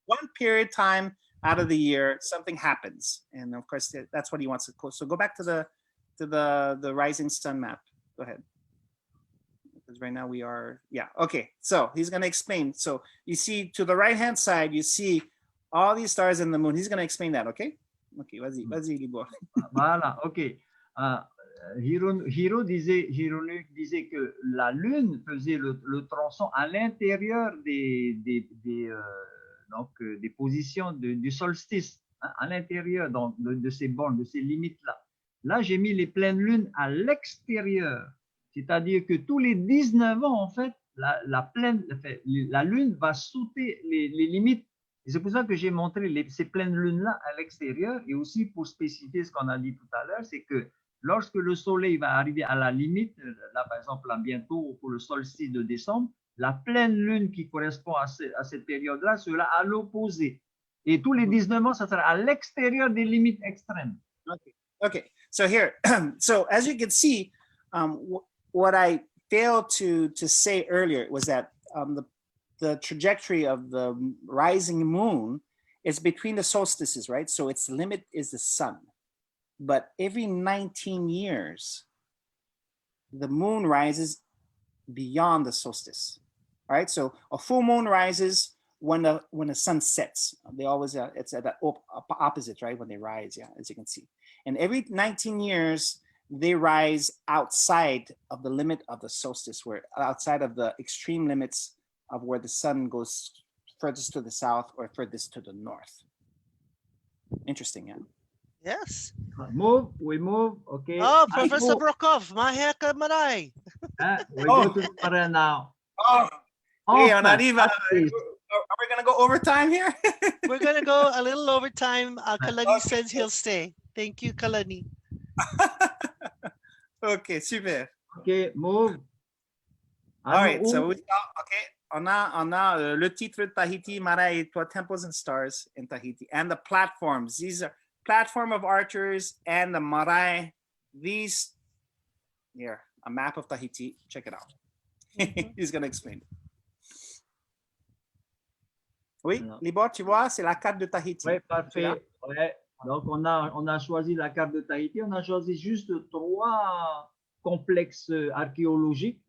one period time out of the year something happens, and of course that's what he wants to quote. So go back to the rising sun map. Go ahead. Because right now we are okay. So he's gonna explain. So you see to the right hand side, you see all these stars and the moon. He's gonna explain that. Okay. Vas-y, Libor. Voilà. Ok. Hironui disait que la Lune faisait le tronçon à l'intérieur des positions du solstice, à l'intérieur de ces bornes, de ces limites-là. Là, j'ai mis les pleines lunes à l'extérieur, c'est-à-dire que tous les 19 ans, en fait, la Lune va sauter les limites. Et c'est pour ça que j'ai montré ces pleines lunes-là à l'extérieur, et aussi pour spécifier ce qu'on a dit tout à l'heure, c'est que lorsque le Soleil va arriver à la limite, là par exemple, là, bientôt pour le solstice de décembre, la pleine lune qui correspond à cette période-là sera à l'opposé. Et tous les 19 ans, ça sera à l'extérieur des limites extrêmes. Okay. So here, so as you can see, what I failed to say earlier was that the trajectory of the rising moon is between the solstices, right? So its limit is the sun. But every 19 years, the moon rises beyond the solstice. All right, so a full moon rises when the sun sets. They always it's at the opposite, right, when they rise, yeah, as you can see. And every 19 years they rise outside of the limit of the solstice, where outside of the extreme limits of where the sun goes furthest to the south or furthest to the north. Interesting, yeah. Yes. We move, okay. Oh, Professor Prokop, mahe ka maray. We go to the mare now. Oh, hey, on arriva. Please. Are we gonna go overtime here? We're gonna go a little overtime. Kalani Okay. says he'll stay. Thank you, Kalani. Ok, super. Okay, move. All right, so on a le titre de Tahiti, Mara et Toi, Temples and Stars in Tahiti, and the platforms. These are platform of archers and the marae. These here, a map of Tahiti. Check it out. He's gonna explain it. Oui, Libor, tu vois, c'est la carte de Tahiti. Oui, parfait. Ouais. Donc, on a choisi la carte de Tahiti. On a choisi juste 3 complexes archéologiques,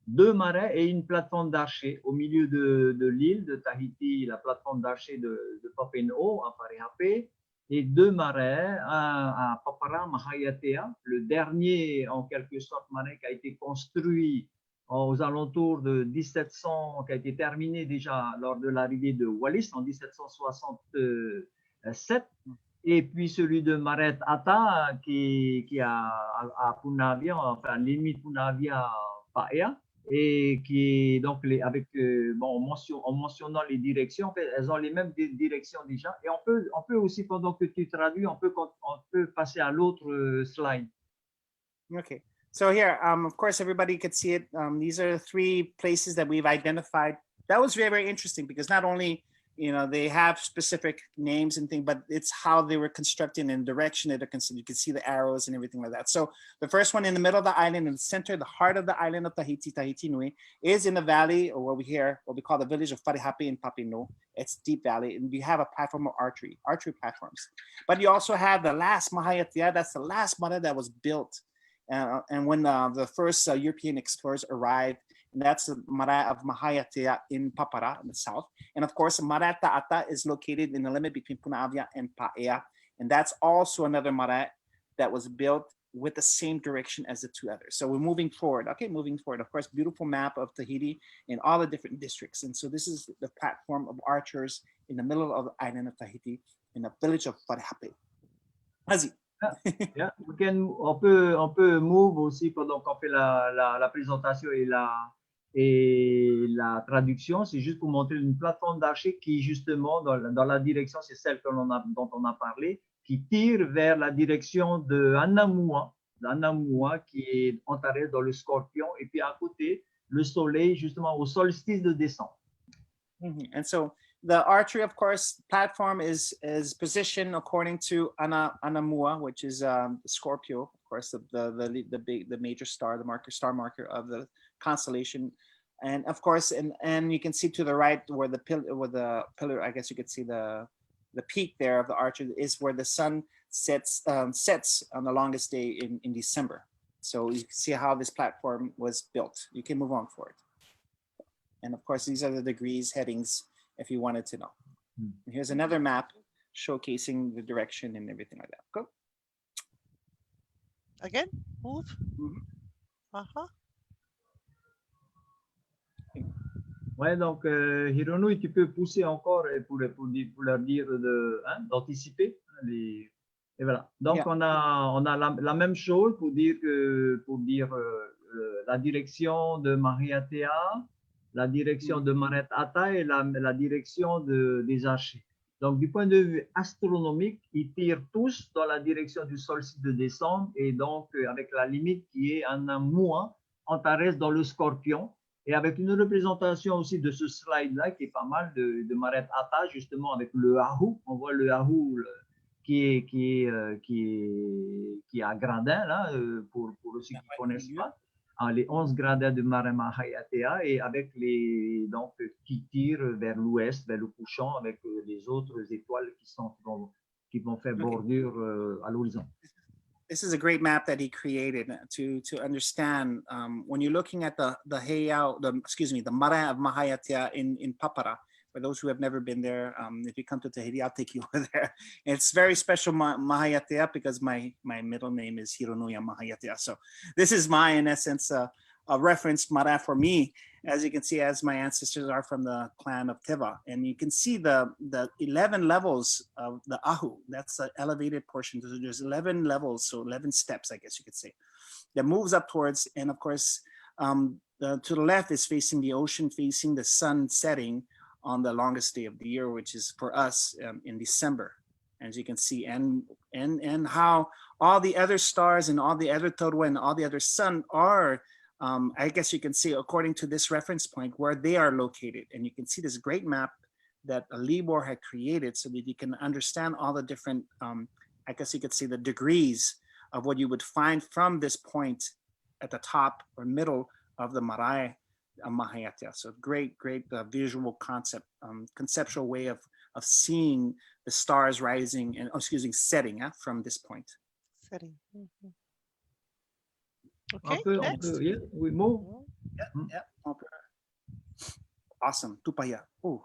2 marais et une plateforme d'archers au milieu de l'île de Tahiti, la plateforme d'archers de Papeno à Parihapé, et 2 marais à Papara, Mahayatea, le dernier, en quelque sorte, marais qui a été construit aux alentours de 1700, qui a été terminé déjà lors de l'arrivée de Wallis en 1767, et puis celui de Maret Ata qui à Punavia, enfin limite Punavia Paea, et qui est donc avec en mentionnant les directions, en fait, elles ont les mêmes directions déjà, et on peut aussi, pendant que tu traduis, on peut passer à l'autre slide. Okay. So here, of course, everybody could see it. These are 3 places that we've identified. That was very, very interesting because not only, they have specific names and things, but it's how they were constructed and direction that are considered. You can see the arrows and everything like that. So the first one in the middle of the island, in the center, the heart of the island of Tahiti, Tahiti Nui, is in the valley, or what we call the village of Parihape in Papino. It's deep valley, and we have a platform of archery platforms. But you also have the last Mahayatea. That's the last mara that was built. And when the first European explorers arrived, and that's the Mara of Mahayatea in Papara in the south. And of course, Mara Ta'ata is located in the limit between Punavia and Paea. And that's also another Mara that was built with the same direction as the 2 others. So we're moving forward. Okay, moving forward. Of course, beautiful map of Tahiti in all the different districts. And so this is the platform of archers in the middle of the island of Tahiti in the village of Parihape. Vas-y. Yeah, on peut move aussi pendant qu'on fait la présentation et la traduction. C'est juste pour montrer une plateforme d'archers qui, justement, dans la direction, c'est celle dont on a parlé, qui tire vers la direction de Anamua qui est enterré dans le Scorpion, et puis à côté, le soleil, justement, au solstice de décembre. And so the archery, of course, platform is positioned according to Anamua, which is Scorpio, of course, the major star, star marker of the constellation. And of course, and you can see to the right where the pillar, I guess you could see the peak there of the archer is where the sun sets on the longest day in December. So you can see how this platform was built. You can move on forward. And of course, these are the degrees, headings, if you wanted to know. Here's another map showcasing the direction and everything like that. Go. Again, move. Ouais, donc Hironui, tu peux pousser encore pour leur dire d'anticiper. Et voilà. Donc on a la même chose pour dire la direction de Mahayatea, la direction de Maret Ata et la direction des archers. Donc, du point de vue astronomique, ils tirent tous dans la direction du solstice de décembre, et donc avec la limite qui est Anamua, Antares dans le Scorpion, et avec une représentation aussi de ce slide-là qui est pas mal de Maret Ata, justement avec le Ahu. On voit le Ahu qui est à gradin, là, pour ceux qui ne connaissent pas. Les 11 gradins de Mare Mahayatea, et avec qui tirent vers l'ouest, vers le couchant, avec les autres étoiles qui vont faire bordure à l'horizon. This is a great map that he created to understand when you're looking at the Mara of Mahayatea in Papara. For those who have never been there, if you come to Tahiti, I'll take you over there. And it's very special Mahayatea because my middle name is Hironui Mahayatea. So this is my, in essence, a reference mara for me, as you can see, as my ancestors are from the clan of Teva. And you can see the 11 levels of the Ahu. That's the elevated portion. There's 11 levels, so 11 steps, I guess you could say, that moves up towards. And of course, to the left is facing the ocean, facing the sun setting on the longest day of the year, which is for us in December, as you can see, and how all the other stars and all the other Torua and all the other sun are, I guess you can see, according to this reference point, where they are located. And you can see this great map that Libor had created so that you can understand all the different, I guess you could see the degrees of what you would find from this point at the top or middle of the marae Mahayatea. So great visual concept, conceptual way of seeing the stars rising and setting from this point. Setting. Okay, next. Yeah, we move. Yeah. Awesome. Tupaya. Oh.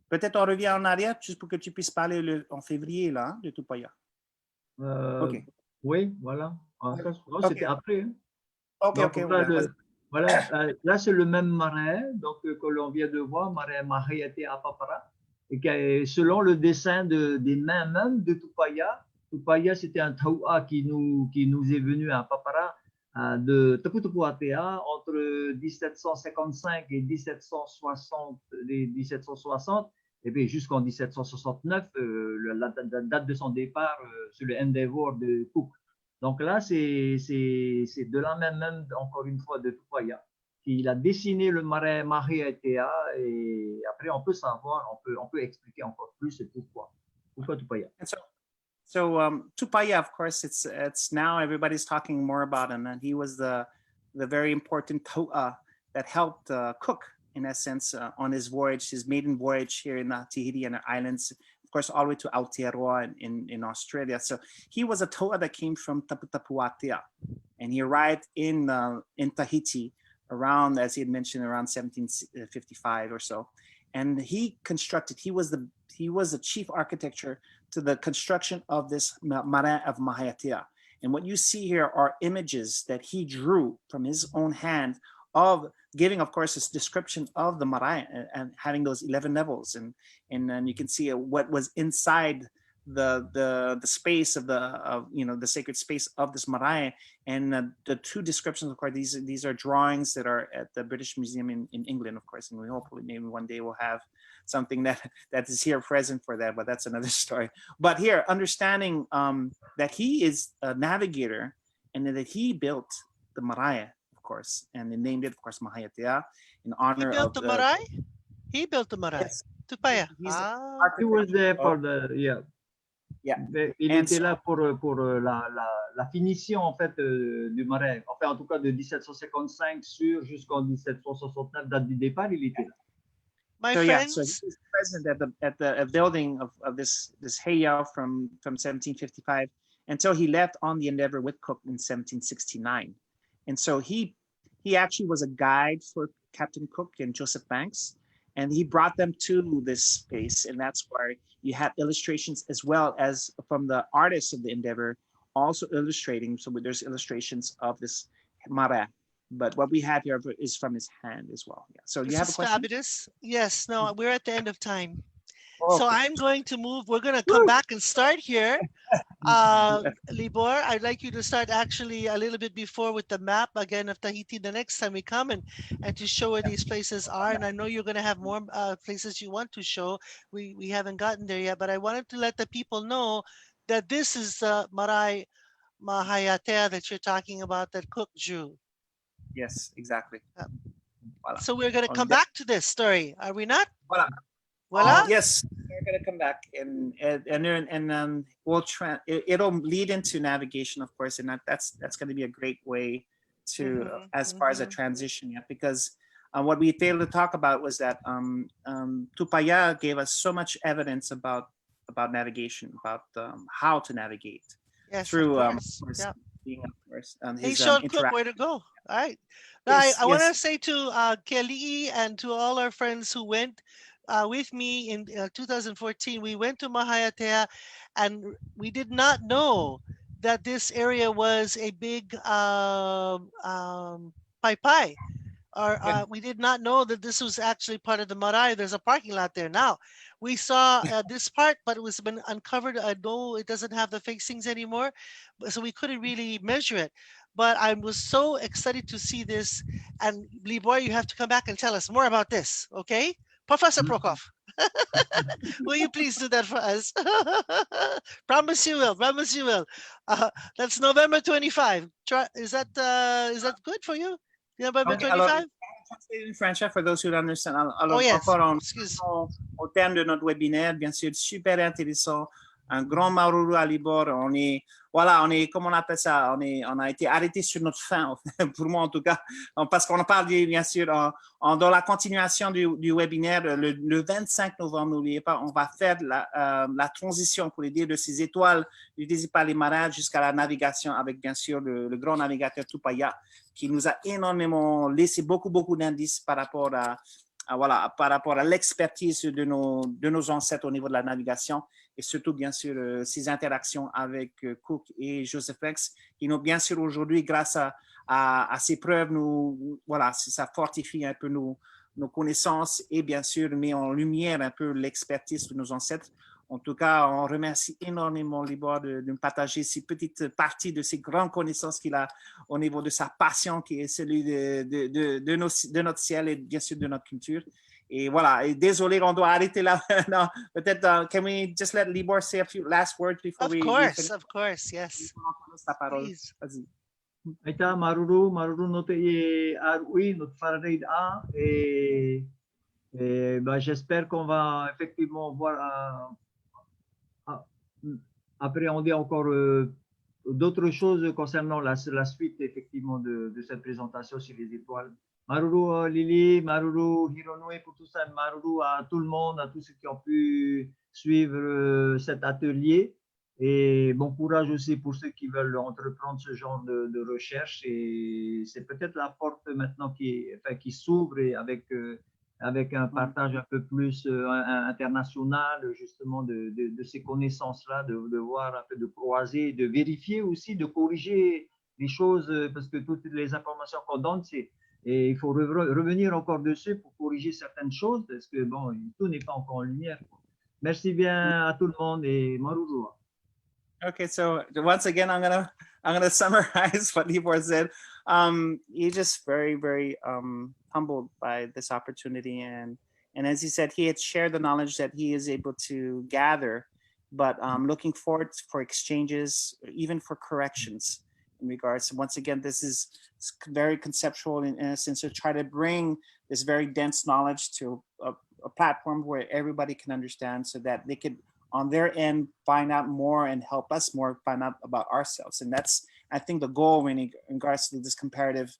Peut-être on revient en arrière juste pour que tu puisses parler en février là, de Tupaya. Ok. Oui, voilà. C'était après. Hein. Ok. Voilà, là c'est le même marais donc, que l'on vient de voir, marais Mahayatea Apapara, et selon le dessin des mains même de Tupaya. Tupaya, c'était un taua qui nous est venu à Apapara de Taputupuatea entre 1755 et 1760, et puis jusqu'en 1769, la date de son départ sur le Endeavour de Cook. Donc là, c'est de la même, encore une fois, de Tupaya. Il a dessiné le marais Mahayatea et après, on peut savoir, on peut expliquer encore plus pourquoi Tupaya. So Tupaya, of course, it's now everybody's talking more about him, and he was the very important toa that helped Cook, in essence, on his voyage, his maiden voyage here in the Tahitian Islands, of course, all the way to Aotearoa in Australia. So he was a toa that came from Taputapuatea, and he arrived in Tahiti around, as he had mentioned, around 1755 or so. And he was the chief architecture to the construction of this marae of Mahayatea. And what you see here are images that he drew from his own hand of giving, of course, this description of the marae and having those 11 levels. And then you can see what was inside the space of the sacred space of this marae. And the two descriptions, of course, these are drawings that are at the British Museum in England, of course, and we hopefully maybe one day we'll have something that is here present for that, but that's another story. But here, understanding that he is a navigator and that he built the marae, of course, and they named it, of course, Mahayatea in honor of the marae? He built the marae. Yes. Tupaya. He was there for the Il était là pour la finition en fait du marais. Enfin, en tout cas de 1755 jusqu'en 1769, date du départ, il était là. My friends. So he was present at the building of this heiau from 1755 until he left on the Endeavour with Cook in 1769. And so he actually was a guide for Captain Cook and Joseph Banks, and he brought them to this space, and that's why you have illustrations as well as from the artists of the Endeavour also illustrating. So there's illustrations of this marae, but what we have here is from his hand as well. Yeah. So you have a question? Fabulous. Yes. No, we're at the end of time. Okay. So I'm going to move. We're going to come back and start here. Libor, I'd like you to start actually a little bit before with the map again of Tahiti the next time we come and to show where these places are. And I know you're going to have more places you want to show. We haven't gotten there yet, but I wanted to let the people know that this is the marae Mahayatea that you're talking about that Cook drew. Yes, exactly. Voilà. So we're going to come back to this story, are we not? Voilà. Voila. Yes, we're going to come back and it'll lead into navigation, of course, and that's going to be a great way to as far as a transition, because what we failed to talk about was that Tupaya gave us so much evidence about navigation, about how to navigate through being, of course, he showed Cook where to go. All right. Now, I want to say to Keali'i and to all our friends who went, with me in 2014. We went to Mahayatea, and we did not know that this area was a big pai. Or we did not know that this was actually part of the marae. There's a parking lot there now. We saw this part, but it was been uncovered. I know it doesn't have the facings anymore, so we couldn't really measure it. But I was so excited to see this. And Libor, you have to come back and tell us more about this, okay? Professor Prokop, will you please do that for us? Promise you will. Promise you will. That's November 25. Is that good for you? November Okay, alors, 25? in French, for those who don't understand. Alors, Oh, yes. encore Excuse. au terme de notre webinaire, bien sûr, super intéressant. Un grand maruru à Libor. Comment on appelle ça? On a été arrêté sur notre faim, pour moi en tout cas, parce qu'on en parle bien sûr dans la continuation du webinaire le 25 novembre. N'oubliez pas, on va faire la transition pour les dire de ces étoiles utilisées par les marins jusqu'à la navigation avec bien sûr le grand navigateur Tupaya qui nous a énormément laissé beaucoup d'indices par rapport à l'expertise de nos ancêtres au niveau de la navigation et surtout, bien sûr, ces interactions avec Cook et Joseph Rex qui nous, bien sûr, aujourd'hui, grâce à ces preuves, ça fortifie un peu nos connaissances et, bien sûr, met en lumière un peu l'expertise de nos ancêtres. En tout cas, on remercie énormément Libor de nous partager ces petites parties de ces grandes connaissances qu'il a au niveau de sa passion qui est celui de notre ciel et bien sûr de notre culture. Et voilà, et désolé, on doit arrêter là. Non, peut-être, can we just let Libor say a few last words before we finish? Of course, yes. Please. Vas-y. Aita maruru no te e arui no te wharanei et j'espère qu'on va effectivement voir appréhender encore d'autres choses concernant la suite effectivement de cette présentation sur les étoiles. Maruru Lili, Maruru Hironui pour tout ça, Maruru à tout le monde, à tous ceux qui ont pu suivre cet atelier et bon courage aussi pour ceux qui veulent entreprendre ce genre de recherche et c'est peut-être la porte maintenant qui s'ouvre et avec un partage un peu plus international justement de ces connaissances-là, de voir un peu, de croiser, de vérifier aussi, de corriger les choses parce que toutes les informations qu'on donne, et il faut revenir encore dessus pour corriger certaines choses parce que bon, tout n'est pas encore en lumière. Merci bien à tout le monde et maruru. Okay, so once again, I'm gonna summarize what Libor said. He's just very humbled by this opportunity, and as he said, he had shared the knowledge that he is able to gather, but looking forward for exchanges, even for corrections in regards. Once again, this is very conceptual in a sense to try to bring this very dense knowledge to a platform where everybody can understand, so that they could, on their end, find out more and help us more find out about ourselves. And that's, I think, the goal in regards to this comparative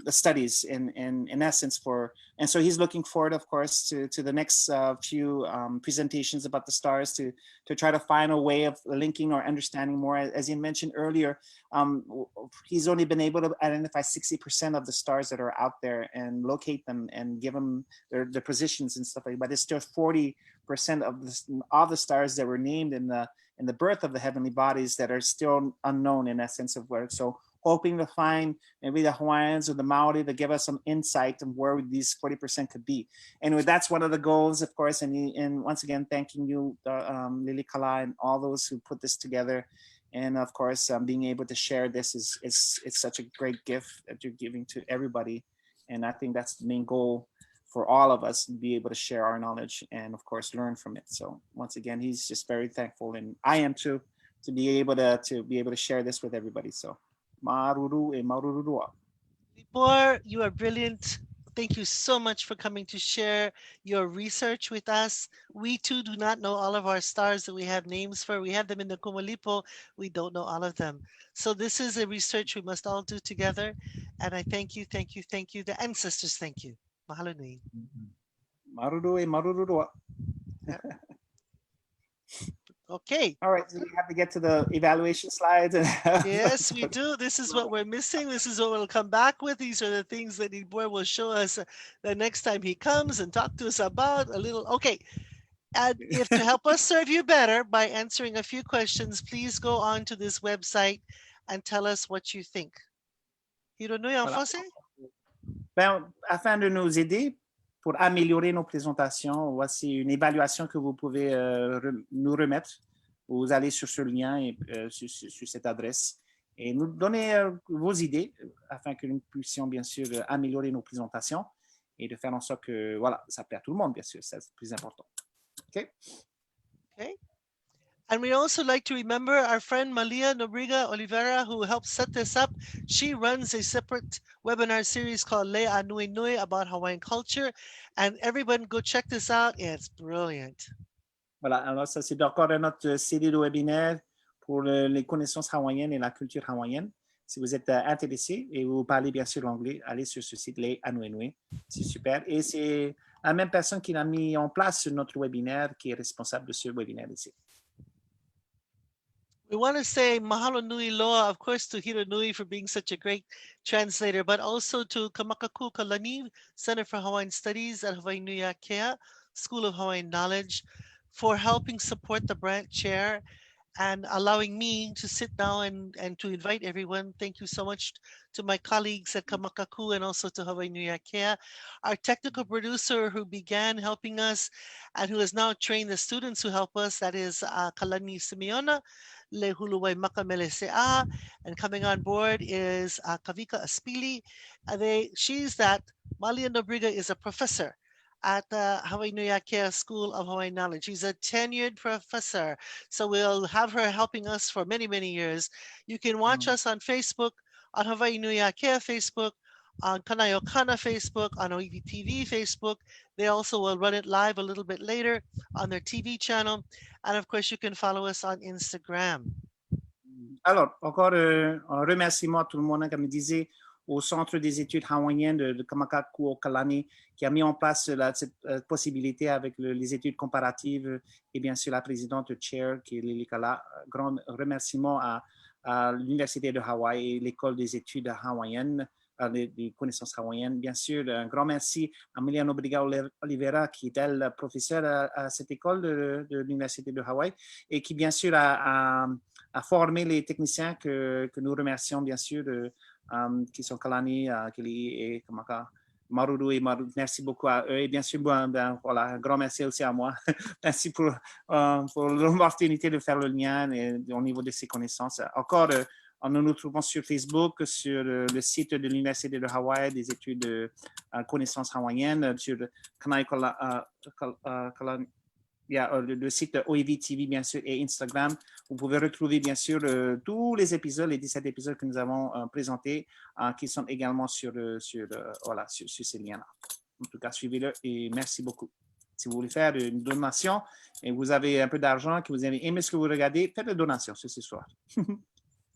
studies in essence and so he's looking forward, of course, to the next few presentations about the stars to try to find a way of linking or understanding more. As he mentioned earlier, he's only been able to identify 60% of the stars that are out there and locate them and give them their positions and stuff like that. But there's still 40% of all the stars that were named in the birth of the heavenly bodies that are still unknown in essence of where. So hoping to find maybe the Hawaiians or the Maori to give us some insight on where these 40% could be. Anyway, that's one of the goals, of course. And once again, thanking you, Lilikalā, and all those who put this together. And of course, being able to share this is such a great gift that you're giving to everybody. And I think that's the main goal for all of us, to be able to share our knowledge and of course learn from it. So once again, he's just very thankful, and I am too, to be able to share this with everybody. So maruru e marurua. Libor, you are brilliant. Thank you so much for coming to share your research with us. We too do not know all of our stars that we have names for. We have them in the Kumalipo. We don't know all of them. So this is a research we must all do together. And I thank you. The ancestors, thank you. Mahalo nui. Maruru e marurua. Okay. All right, so we have to get to the evaluation slides. Yes, we do. This is what we're missing. This is what we'll come back with. These are the things that Libor will show us the next time he comes and talk to us about a little. Okay. And if to help us serve you better by answering a few questions, please go on to this website and tell us what you think. Hironui en Voilà. français? Ben, afin de nous aider pour améliorer nos présentations, voici une évaluation que vous pouvez nous remettre. Vous allez sur ce lien et sur cette adresse et nous donner vos idées afin que nous puissions bien sûr améliorer nos présentations et de faire en sorte que voilà, ça plaît à tout le monde, bien sûr, c'est le plus important. OK? Okay. And we also like to remember our friend Malia Nobrega-Olivera, who helped set this up. She runs a separate webinar series called Le'a Nui Nui about Hawaiian culture. And everyone go check this out. It's brilliant. Voilà, alors ça c'est encore notre série de webinaires pour les connaissances hawaïennes et la culture hawaïenne. Si vous êtes intéressé et vous parlez bien sûr l'anglais, allez sur ce site Le'a Nui Nui. C'est super. Et c'est la même personne qui a mis en place notre webinaire qui est responsable de ce webinaire ici. We want to say mahalo nui loa, of course, to Hironui for being such a great translator, but also to Kamakaku Kalani, Center for Hawaiian Studies at Hawaii Nui Akea, School of Hawaiian Knowledge, for helping support the branch chair and allowing me to sit down and to invite everyone. Thank you so much to my colleagues at Kamakaku and also to Hawaii Nui Akea. Our technical producer who began helping us and who has now trained the students who help us, that is Kalani Simeona, Le Huluwai Maka Meleisea, and coming on board is Kavika Aspili. She's that Malia Nobrega is a professor at the Hawaii Nui Akea School of Hawaiian Knowledge. She's a tenured professor, so we'll have her helping us for many, many years. You can watch us on Facebook, on Hawaii Nui Akea Facebook, on Kanaiokana Facebook, on OEVTV Facebook. They also will run it live a little bit later on their TV channel. And of course, you can follow us on Instagram. Alors, encore un remerciement à tout le monde, comme je disais, au Centre des études hawaïennes de Kamakaku au Kalani, qui a mis en place cette possibilité avec les études comparatives et bien sûr la présidente chair, qui est Lilikalā. Grand remerciement à l'Université de Hawaï et l'École des études hawaïennes, des connaissances hawaïennes. Bien sûr, un grand merci à Malia Nobrega-Olivera, qui est elle professeure à cette école de l'Université de Hawaï et qui bien sûr a formé les techniciens que nous remercions bien sûr, qui sont Kalani, Kili et Maka. Maruru et Maru, merci beaucoup à eux et bien sûr, voilà, un grand merci aussi à moi. Merci pour l'opportunité de faire le lien au niveau de ces connaissances. Encore, nous nous trouvons sur Facebook, sur le site de l'Université de Hawaï, des études de connaissances hawaïennes, sur le site OEVTV, bien sûr, et Instagram. Vous pouvez retrouver, bien sûr, tous les épisodes, les 17 épisodes que nous avons présentés, qui sont également sur ces liens-là. En tout cas, suivez-le et merci beaucoup. Si vous voulez faire une donation et vous avez un peu d'argent, que vous avez aimé ce que vous regardez, faites une donation ce soir.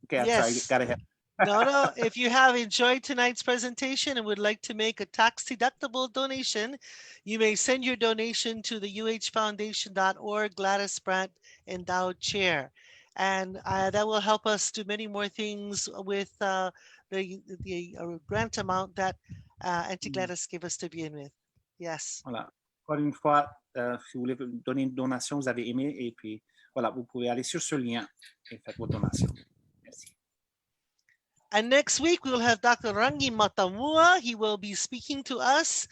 Okay, yes. Got ahead. No, if you have enjoyed tonight's presentation and would like to make a tax-deductible donation, you may send your donation to the uhfoundation.org Gladys Brandt Endowed Chair. And that will help us do many more things with the grant amount that Auntie Gladys gave us to begin with. Yes. Voilà. Encore une fois, si vous voulez donner une donation, vous avez aimé, et puis voilà, vous pouvez aller sur ce lien et faire vos donations. Merci. And next week, we will have Dr. Rangi Matamua. He will be speaking to us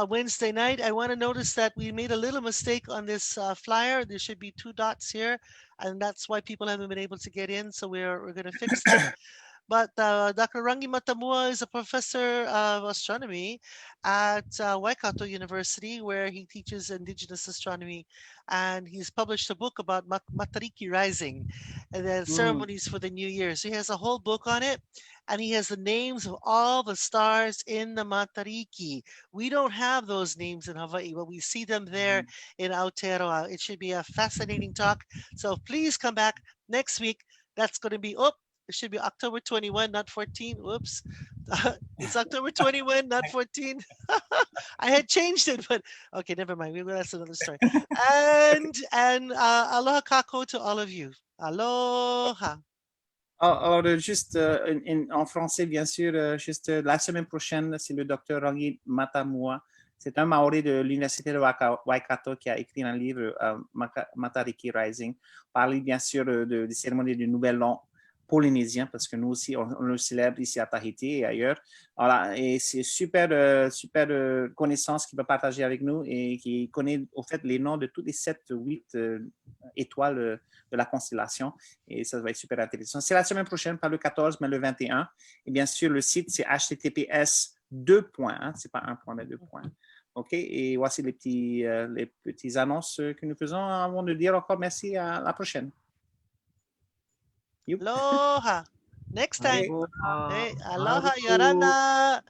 Wednesday night. I want to notice that we made a little mistake on this flyer. There should be 2 dots here, and that's why people haven't been able to get in. So we're going to fix that. But Dr. Rangi Matamua is a professor of astronomy at Waikato University, where he teaches indigenous astronomy. And he's published a book about Matariki rising and the ceremonies for the new year. So he has a whole book on it. And he has the names of all the stars in the Matariki. We don't have those names in Hawaii, but we see them there in Aotearoa. It should be a fascinating talk. So please come back next week. That's going to be, It should be October 21, not 14. Whoops. It's October 21, not 14. I had changed it, but okay, never mind. That's another story. And aloha kako to all of you. Aloha. Alors, juste en français, bien sûr, juste la semaine prochaine, c'est le docteur Rangi Matamua. C'est un Maori de l'Université de Waikato qui a écrit un livre, Matariki Rising, parle bien sûr des cérémonies du Nouvel An polynésien, parce que nous aussi, on le célèbre ici à Tahiti et ailleurs. Voilà, et c'est super connaissance qu'il va partager avec nous et qui connaît au fait les noms de toutes les 7 ou 8 étoiles de la constellation. Et ça va être super intéressant. C'est la semaine prochaine, pas le 14, mais le 21. Et bien sûr, le site, c'est https : c'est pas un point, mais 2 points. OK, et voici les petits annonces que nous faisons avant de dire encore merci à la prochaine. Aloha. Next time. Aloha. Hey, aloha, Yorana.